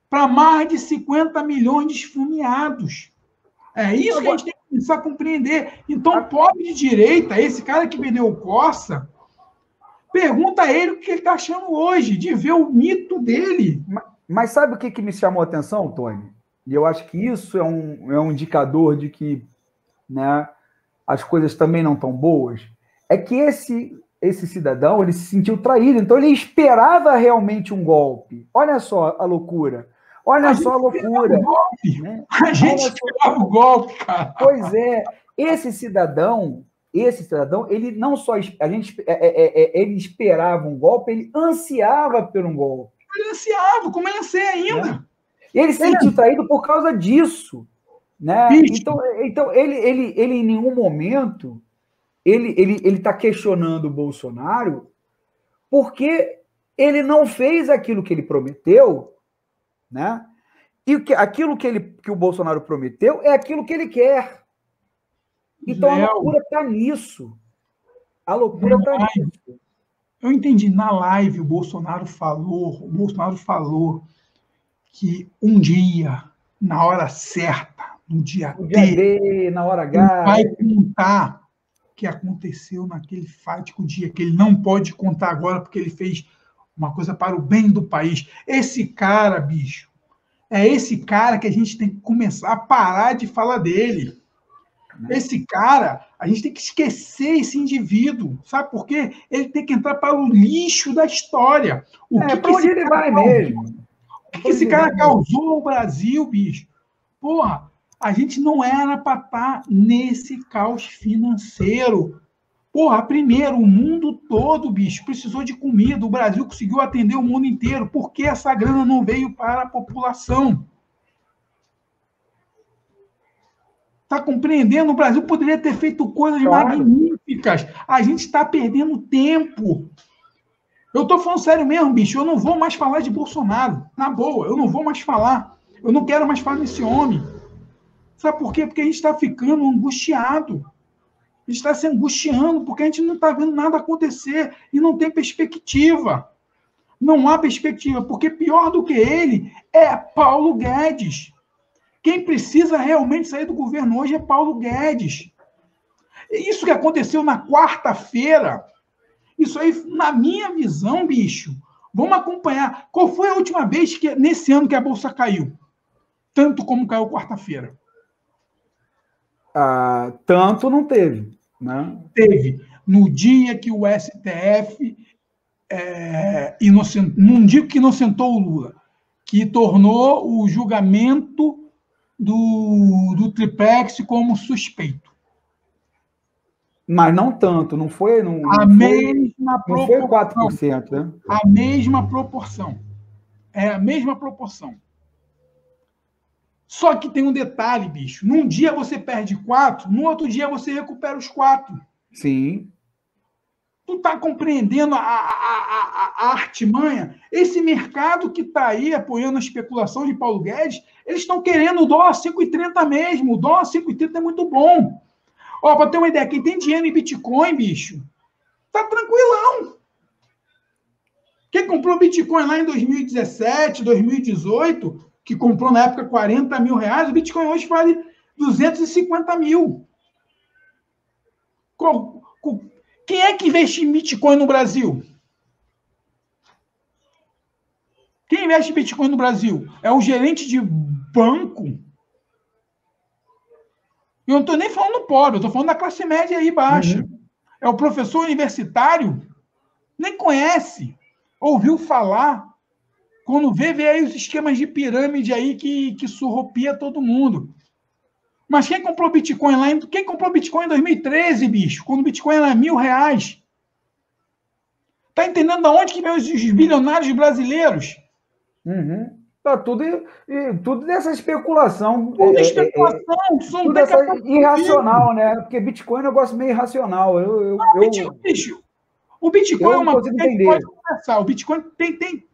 para mais de 50 milhões de esfomeados. É isso que a gente tem que começar a compreender. Então, o pobre de direita, esse cara que vendeu o Corsa, pergunta a ele o que ele está achando hoje, de ver o mito dele. Mas sabe o que me chamou a atenção, Tony? E eu acho que isso é um indicador de que, né, as coisas também não estão boas. É que esse cidadão, ele se sentiu traído, então ele esperava realmente um golpe. Olha só a loucura. Olha só a loucura. Né? A gente esperava o golpe, cara. Pois é. Esse cidadão, ele não só... ele esperava um golpe, ele ansiava por um golpe. Ele ansiava, como ele anseia ainda. Né? Ele se sentiu traído por causa disso. Né? Então ele em nenhum momento ele está questionando o Bolsonaro porque ele não fez aquilo que ele prometeu, né? E aquilo que o Bolsonaro prometeu é aquilo que ele quer. Então a loucura está nisso. A loucura está nisso. Eu entendi. Na live o Bolsonaro falou que um dia, na hora certa, no dia D, na hora H, vai contar que aconteceu naquele fático dia, que ele não pode contar agora porque ele fez uma coisa para o bem do país. Esse cara, bicho, é esse cara que a gente tem que começar a parar de falar dele. Esse cara, a gente tem que esquecer esse indivíduo. Sabe por quê? Ele tem que entrar para o lixo da história. Para onde ele vai mesmo? O que esse cara causou ao Brasil, bicho? Porra, a gente não era para estar nesse caos financeiro. Porra, primeiro, o mundo todo, bicho, precisou de comida. O Brasil conseguiu atender o mundo inteiro. Por que essa grana não veio para a população? Está compreendendo? O Brasil poderia ter feito coisas magníficas. A gente está perdendo tempo. Eu estou falando sério mesmo, bicho. Eu não vou mais falar de Bolsonaro. Na boa, eu não vou mais falar. Eu não quero mais falar desse homem. Sabe por quê? Porque a gente está ficando angustiado. A gente está se angustiando porque a gente não está vendo nada acontecer e não tem perspectiva. Não há perspectiva, porque pior do que ele é Paulo Guedes. Quem precisa realmente sair do governo hoje é Paulo Guedes. Isso que aconteceu na quarta-feira, isso aí, na minha visão, bicho, vamos acompanhar. Qual foi a última vez que nesse ano que a Bolsa caiu? Tanto como caiu quarta-feira. Tanto não teve. Né? Teve. No dia que o STF não digo que inocentou o Lula, que tornou o julgamento do triplex como suspeito. Mas não tanto, não foi... Não foi 4%, né? A mesma proporção. É a mesma proporção. Só que tem um detalhe, bicho. Num dia você perde 4, no outro dia você recupera os 4. Sim. Tu tá compreendendo a artimanha? Esse mercado que está aí apoiando a especulação de Paulo Guedes, eles estão querendo o dólar 5,30 mesmo. O dólar 5,30 é muito bom. Ó, para ter uma ideia, quem tem dinheiro em Bitcoin, bicho, tá tranquilão. Quem comprou Bitcoin lá em 2017, 2018, que comprou na época 40 mil reais, o Bitcoin hoje vale 250 mil. Quem é que investe em Bitcoin no Brasil? Quem investe em Bitcoin no Brasil? É o gerente de banco? Eu não estou nem falando pobre, eu estou falando da classe média aí baixa. Uhum. É o professor universitário? Nem conhece. Ouviu falar. Quando vê aí os esquemas de pirâmide aí que surrupia todo mundo. Mas quem comprou Bitcoin lá? Quem comprou Bitcoin em 2013, bicho? Quando o Bitcoin era R$1.000? Tá entendendo de onde que vem os bilionários brasileiros? Uhum. Tá tudo dessa especulação. Tudo especulação. Tudo essa irracional, né? Porque Bitcoin é um negócio meio irracional. Bicho, o Bitcoin é uma coisa que a gente pode conversar. O Bitcoin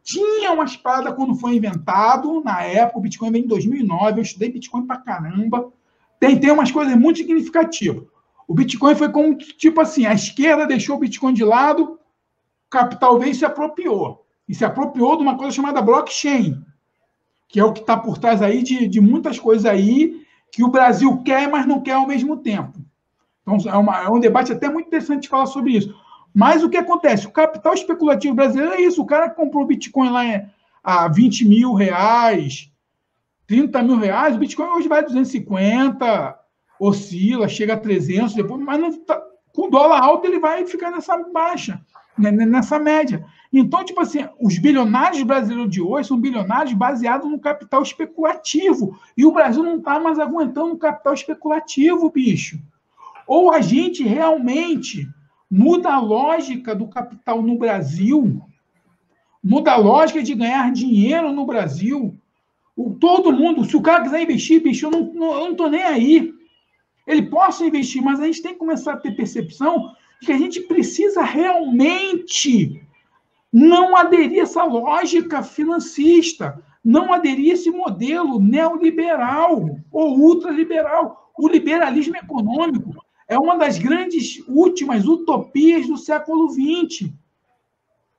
tinha uma espada quando foi inventado, na época, o Bitcoin veio em 2009, eu estudei Bitcoin pra caramba. Tem umas coisas muito significativas. O Bitcoin foi como, tipo assim, a esquerda deixou o Bitcoin de lado, o capital veio e se apropriou. E se apropriou de uma coisa chamada blockchain, que é o que está por trás aí de muitas coisas aí que o Brasil quer, mas não quer ao mesmo tempo. Então, é um debate até muito interessante de falar sobre isso. Mas o que acontece? O capital especulativo brasileiro é isso. O cara que comprou o Bitcoin lá a 20 mil reais, 30 mil reais, o Bitcoin hoje vai a 250, oscila, chega a 300, depois, mas não tá, com o dólar alto ele vai ficar nessa baixa, nessa média. Então, tipo assim, os bilionários brasileiros de hoje são bilionários baseados no capital especulativo. E o Brasil não está mais aguentando o capital especulativo, bicho. Ou a gente realmente muda a lógica do capital no Brasil, muda a lógica de ganhar dinheiro no Brasil. Todo mundo, se o cara quiser investir, bicho, eu não estou nem aí. Ele possa investir, mas a gente tem que começar a ter percepção de que a gente precisa realmente não aderir a essa lógica financista, não aderir a esse modelo neoliberal ou ultraliberal. O liberalismo econômico é uma das grandes últimas utopias do século XX.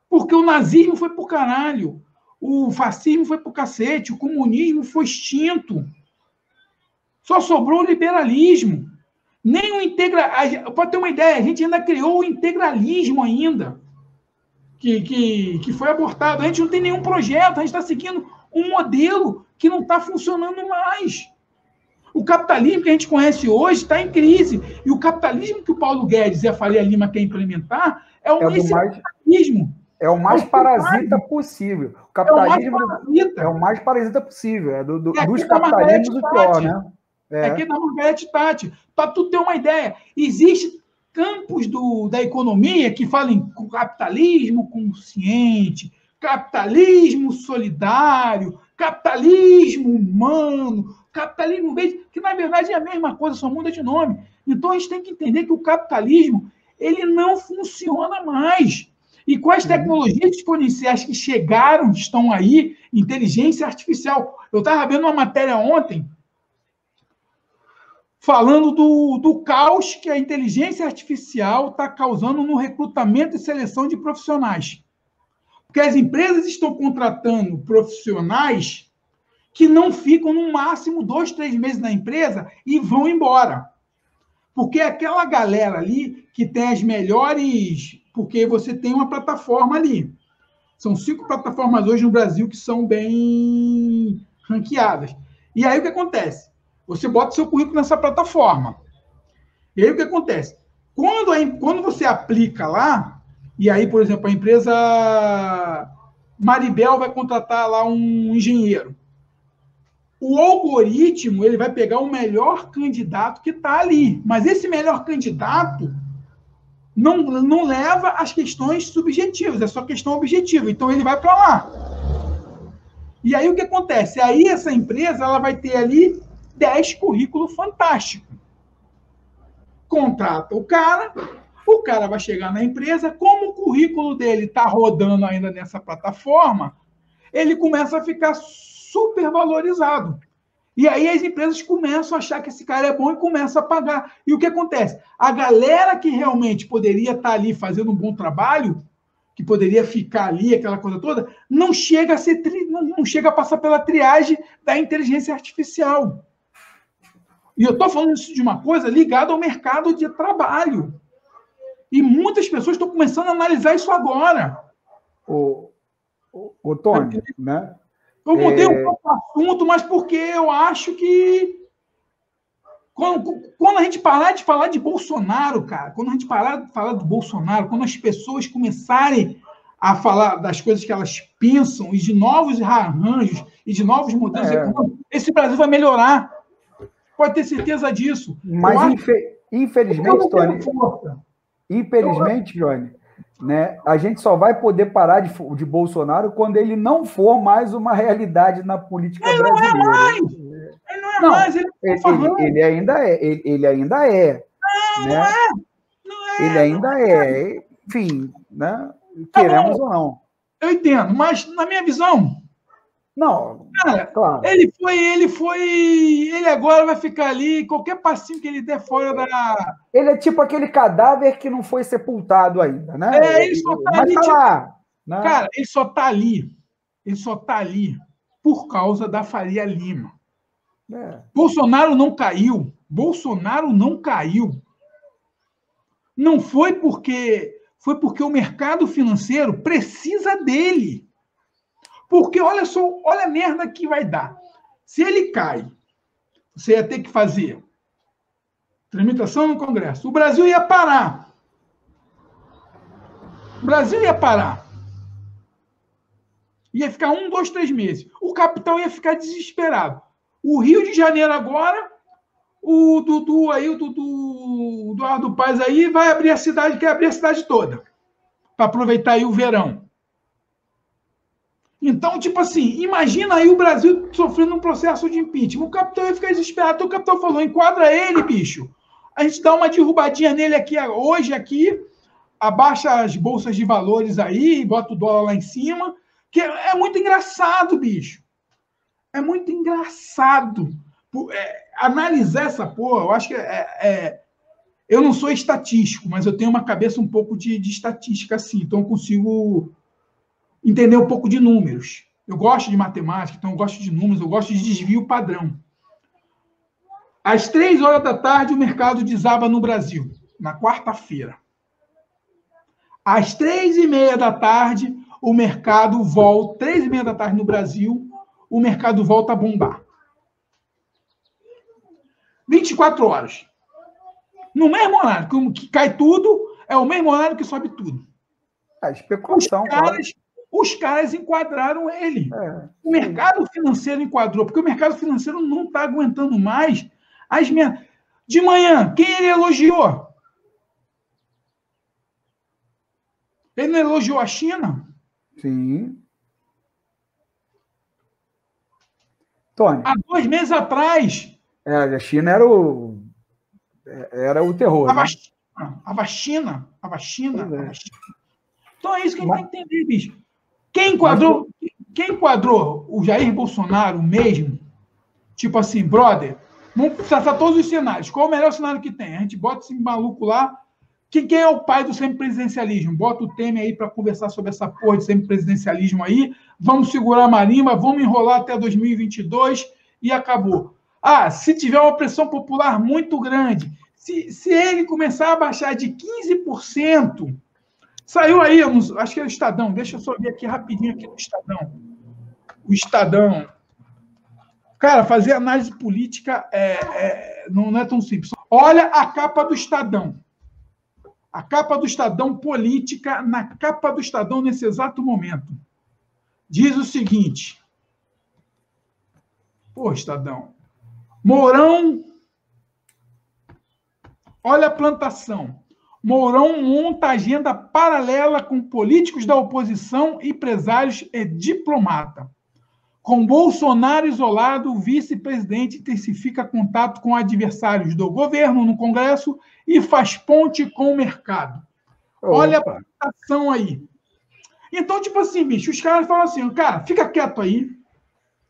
Porque o nazismo foi pro caralho, o fascismo foi pro cacete, o comunismo foi extinto. Só sobrou o liberalismo. Nem o Pode ter uma ideia, a gente ainda criou o integralismo ainda, que foi abortado. A gente não tem nenhum projeto, a gente está seguindo um modelo que não está funcionando mais. O capitalismo que a gente conhece hoje está em crise. E o capitalismo que o Paulo Guedes e a Faria Lima querem implementar esse capitalismo. É o mais parasita possível. O capitalismo é o mais parasita possível. Dos capitalismos, o pior, né? É aqui da Margarete Tati. Para tu ter uma ideia, existe campos da economia que falam em capitalismo consciente, capitalismo solidário, capitalismo humano, capitalismo verde, que na verdade é a mesma coisa, só muda de nome. Então a gente tem que entender que o capitalismo ele não funciona mais. E quais tecnologias exponenciais que chegaram, estão aí, inteligência artificial. Eu estava vendo uma matéria ontem falando do caos que a inteligência artificial está causando no recrutamento e seleção de profissionais. Porque as empresas estão contratando profissionais que não ficam no máximo 2, 3 meses na empresa e vão embora. Porque é aquela galera ali que tem as melhores... Porque você tem uma plataforma ali. São 5 plataformas hoje no Brasil que são bem ranqueadas. E aí o que acontece? Você bota seu currículo nessa plataforma. E aí o que acontece? Quando você aplica lá, e aí, por exemplo, a empresa Maribel vai contratar lá um engenheiro. O algoritmo ele vai pegar o melhor candidato que está ali. Mas esse melhor candidato não leva às questões subjetivas, é só questão objetiva. Então, ele vai para lá. E aí, o que acontece? Aí, essa empresa ela vai ter ali 10 currículos fantásticos. Contrata o cara vai chegar na empresa, como o currículo dele está rodando ainda nessa plataforma, ele começa a ficar super valorizado. E aí as empresas começam a achar que esse cara é bom e começam a pagar. E o que acontece? A galera que realmente poderia estar ali fazendo um bom trabalho, que poderia ficar ali, aquela coisa toda, não chega a passar pela triagem da inteligência artificial. E eu estou falando isso de uma coisa ligada ao mercado de trabalho. E muitas pessoas estão começando a analisar isso agora. O Tony, né? Eu mudei um pouco o assunto, mas porque eu acho que quando a gente parar de falar de Bolsonaro, cara, quando a gente parar de falar do Bolsonaro, quando as pessoas começarem a falar das coisas que elas pensam e de novos arranjos e de novos modelos econômicos, esse Brasil vai melhorar. Pode ter certeza disso. Mas, infelizmente, Tony, Johnny, né, a gente só vai poder parar de Bolsonaro quando ele não for mais uma realidade na política brasileira. Ele não é mais. Ele ainda é. Ele ainda é. Né? Ele ainda é. Enfim, né? Queremos ou não. Eu entendo, mas na minha visão... Não, cara, claro. Ele agora vai ficar ali, qualquer passinho que ele der fora da... Ele é tipo aquele cadáver que não foi sepultado ainda, né? Ele só tá ali, lá, né? Cara, ele só tá ali por causa da Faria Lima. Bolsonaro não caiu. Não foi porque o mercado financeiro precisa dele. Porque olha a merda que vai dar. Se ele cai, você ia ter que fazer tramitação no Congresso. O Brasil ia parar. Ia ficar 1, 2, 3 meses. O capital ia ficar desesperado. O Rio de Janeiro agora, o Dudu Eduardo Paz aí vai abrir a cidade, quer abrir a cidade toda. Para aproveitar aí o verão. Então, tipo assim, imagina aí o Brasil sofrendo um processo de impeachment. O capitão ia ficar desesperado. Então, o capitão falou, enquadra ele, bicho. A gente dá uma derrubadinha nele hoje, abaixa as bolsas de valores aí, bota o dólar lá em cima, que é muito engraçado, bicho. É muito engraçado. Analisar essa porra, eu acho que eu não sou estatístico, mas eu tenho uma cabeça um pouco de estatística, assim, então eu consigo... entender um pouco de números. Eu gosto de matemática, então eu gosto de números, eu gosto de desvio padrão. Às 3 horas da tarde, o mercado desaba no Brasil, na quarta-feira. Às 3h30 da tarde, o mercado volta, 3h30 da tarde no Brasil, o mercado volta a bombar. 24 horas. No mesmo horário que cai tudo, é o mesmo horário que sobe tudo. É especulação, os caras enquadraram ele. O mercado financeiro enquadrou, porque o mercado financeiro não está aguentando mais as minhas... De manhã, quem ele elogiou? Ele não elogiou a China? Sim. Tony. Há 2 meses atrás. A China era o terror. A vacina. Então é isso que a gente tem que entender, bicho. Quem enquadrou o Jair Bolsonaro mesmo? Tipo assim, brother, vamos traçar todos os cenários. Qual é o melhor cenário que tem? A gente bota esse maluco lá. Quem é o pai do semipresidencialismo? Bota o Temer aí para conversar sobre essa porra de semipresidencialismo aí. Vamos segurar a marimba, vamos enrolar até 2022 e acabou. Se tiver uma pressão popular muito grande, se ele começar a baixar de 15%, saiu aí, acho que é o Estadão, deixa eu só ver aqui rapidinho aqui no Estadão. O Estadão. Cara, fazer análise política não é tão simples. Olha a capa do Estadão. A capa do Estadão política, na capa do Estadão nesse exato momento. Diz o seguinte. Pô, Estadão. Mourão, olha a plantação. Mourão monta agenda paralela com políticos da oposição, empresários e diplomata. Com Bolsonaro isolado, o vice-presidente intensifica contato com adversários do governo no Congresso e faz ponte com o mercado. Olha a plantação aí. Então, tipo assim, bicho, os caras falam assim, cara, fica quieto aí,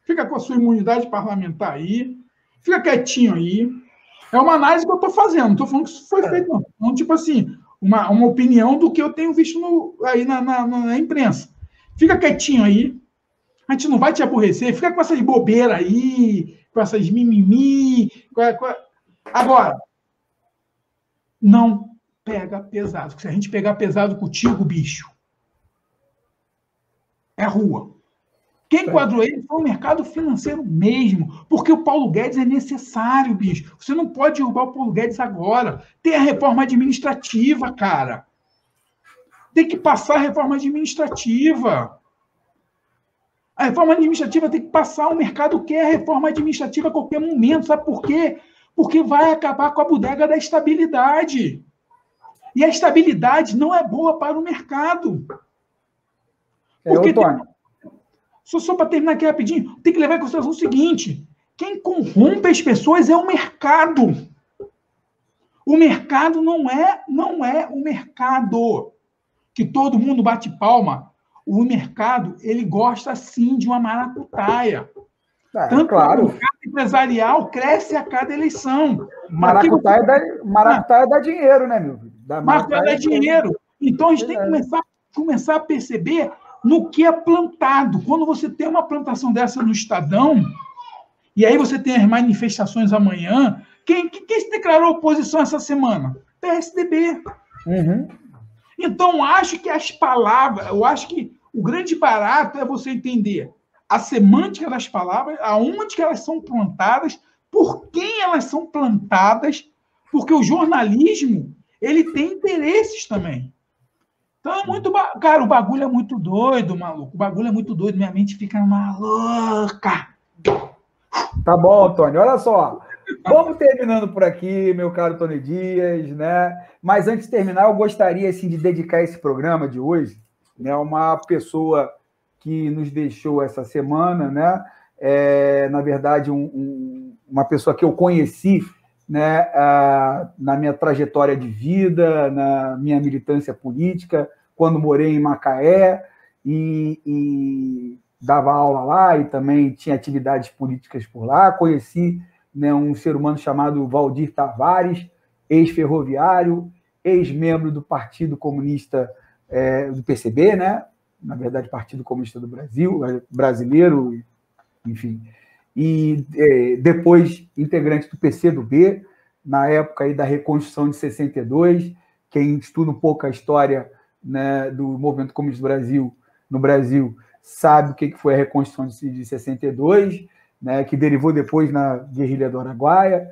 fica com a sua imunidade parlamentar aí, fica quietinho aí. É uma análise que eu estou fazendo, não estou falando que isso foi feito, não. Então, tipo assim, uma opinião do que eu tenho visto aí na imprensa. Fica quietinho aí, a gente não vai te aborrecer, fica com essas bobeiras aí, com essas mimimi. Agora, não pega pesado. Se a gente pegar pesado contigo, bicho, é rua. Quem enquadrou ele foi o mercado financeiro mesmo, porque o Paulo Guedes é necessário, bicho. Você não pode derrubar o Paulo Guedes agora. Tem a reforma administrativa, cara. Tem que passar a reforma administrativa. A reforma administrativa tem que passar, o mercado quer a reforma administrativa a qualquer momento. Sabe por quê? Porque vai acabar com a bodega da estabilidade. E a estabilidade não é boa para o mercado. Porque só para terminar aqui rapidinho, tem que levar em consideração o seguinte: quem corrompe as pessoas é o mercado. O mercado não é o mercado que todo mundo bate palma. O mercado, ele gosta, sim, de uma maracutaia. Tanto claro. O mercado empresarial cresce a cada eleição. Maracutaia dá dinheiro, né, meu filho? Maracutaia dá dinheiro. Então, a gente tem que começar a perceber no que é plantado. Quando você tem uma plantação dessa no Estadão, e aí você tem as manifestações amanhã, quem se declarou oposição essa semana? PSDB. Uhum. Então, acho que as palavras, eu acho que o grande barato é você entender a semântica das palavras, aonde que elas são plantadas, por quem elas são plantadas, porque o jornalismo, ele tem interesses também. Então é muito... Cara, o bagulho é muito doido, maluco. O bagulho é muito doido. Minha mente fica maluca. Tá bom, Antônio. Olha só. Vamos terminando por aqui, meu caro Tony Dias, né? Mas antes de terminar, eu gostaria assim, de dedicar esse programa de hoje, né, a uma pessoa que nos deixou essa semana, né? Na verdade, uma pessoa que eu conheci, né, na minha trajetória de vida, na minha militância política, quando morei em Macaé e dava aula lá e também tinha atividades políticas por lá. Conheci, né, um ser humano chamado Valdir Tavares, ex-ferroviário, ex-membro do Partido Comunista do PCB, né? Na verdade, Partido Comunista do Brasil, brasileiro, enfim. e depois integrante do PCdoB, na época aí da reconstrução de 62. Quem estuda um pouco a história, né, do movimento comunista do Brasil, no Brasil, sabe o que foi a reconstrução de 62, né, que derivou depois na guerrilha do Araguaia.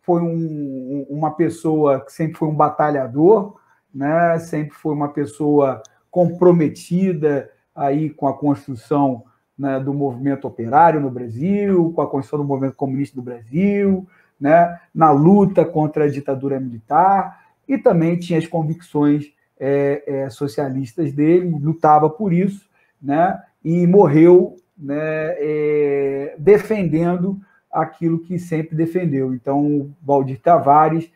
Foi uma pessoa que sempre foi um batalhador, né, sempre foi uma pessoa comprometida aí com a construção, né, do movimento operário no Brasil, com a construção do movimento comunista do Brasil, né, na luta contra a ditadura militar, e também tinha as convicções socialistas dele, lutava por isso, né, e morreu, né, defendendo aquilo que sempre defendeu. Então, Waldir Tavares,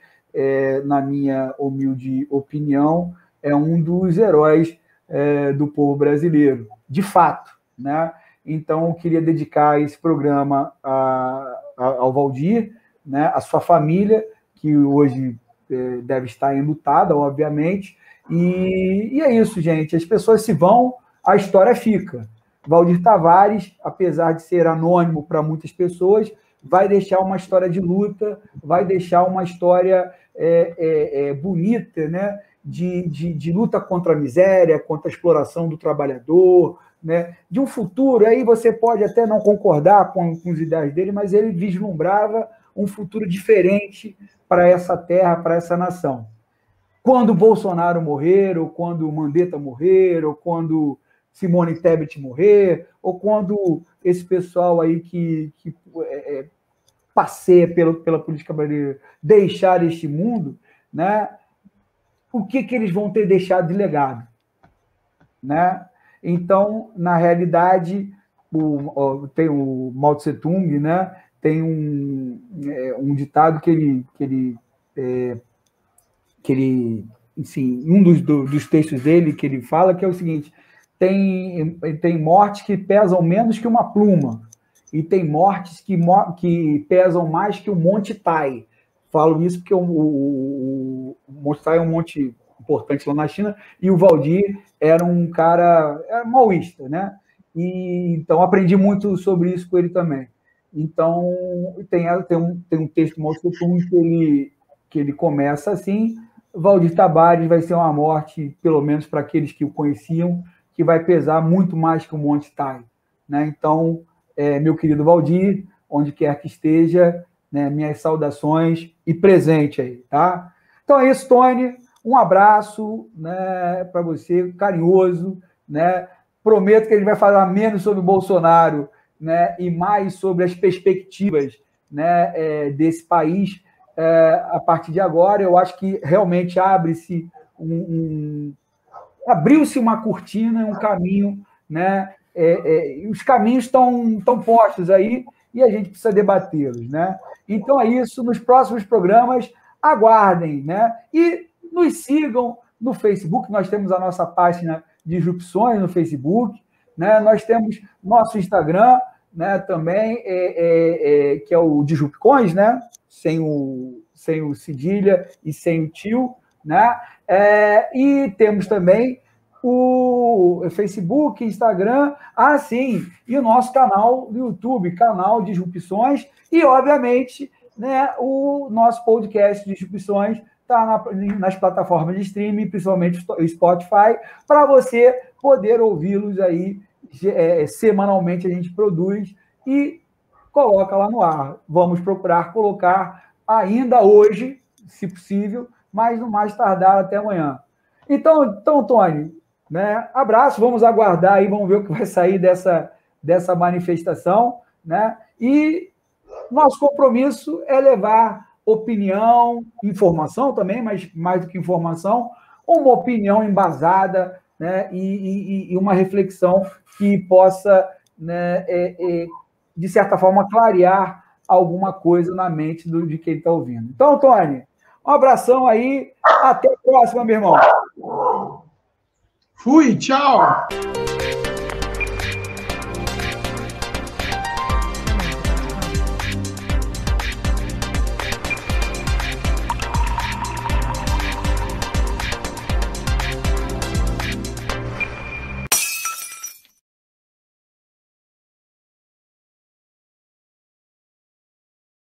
na minha humilde opinião, é um dos heróis do povo brasileiro, de fato, né? Então, eu queria dedicar esse programa ao Waldir, né, a sua família, que hoje deve estar enlutada, obviamente, e é isso, gente. As pessoas se vão, a história fica. Waldir Tavares, apesar de ser anônimo para muitas pessoas, vai deixar uma história de luta, vai deixar uma história bonita, né, de luta contra a miséria, contra a exploração do trabalhador, né, de um futuro. Aí você pode até não concordar com as ideias dele, mas ele vislumbrava um futuro diferente para essa terra, para essa nação. Quando Bolsonaro morrer, ou quando Mandetta morrer, ou quando Simone Tebet morrer, ou quando esse pessoal aí que passeia pela política brasileira deixar este mundo, né, o que eles vão ter deixado de legado? Né? Então, na realidade, tem o Mao Tse Tung, né, tem um ditado que ele enfim, um dos textos dele que ele fala, que é o seguinte: tem mortes que pesam menos que uma pluma, e tem mortes que pesam mais que o Monte Tai. Falo isso porque o Monte Tai é um monte importante lá na China, e o Waldir era um cara maoísta, né? E então aprendi muito sobre isso com ele também. Então tem um texto do Mao Tse Tung que ele começa assim: Waldir Tavares vai ser uma morte, pelo menos para aqueles que o conheciam, que vai pesar muito mais que o Monte Tai, né? Então, meu querido Waldir, onde quer que esteja, né, minhas saudações e presente aí, tá? Então é isso, Tony. Um abraço, né, para você, carinhoso, né? Prometo que a gente vai falar menos sobre o Bolsonaro, né, e mais sobre as perspectivas, né, desse país a partir de agora. Eu acho que realmente abriu-se uma cortina, um caminho, né? Os caminhos estão postos aí e a gente precisa debatê-los, né? Então é isso. Nos próximos programas, aguardem, né? E nos sigam no Facebook. Nós temos a nossa página Disrupções no Facebook, né? Nós temos nosso Instagram, né, também, que é o Disrupcões, né? Sem o cedilha e sem o tio, né? E temos também o Facebook, Instagram, sim, e o nosso canal do YouTube, canal Disrupções, e, obviamente, né, o nosso podcast Disrupções está nas plataformas de streaming, principalmente o Spotify, para você poder ouvi-los aí. Semanalmente a gente produz e coloca lá no ar. Vamos procurar colocar ainda hoje, se possível, mas no mais tardar até amanhã. Então Tony, né, abraço, vamos aguardar aí, vamos ver o que vai sair dessa manifestação, né? E nosso compromisso é levar opinião, informação também, mas mais do que informação, uma opinião embasada, né, e uma reflexão que possa, né, de certa forma, clarear alguma coisa na mente de quem está ouvindo. Então, Tony, um abração aí, até a próxima, meu irmão. Fui, tchau!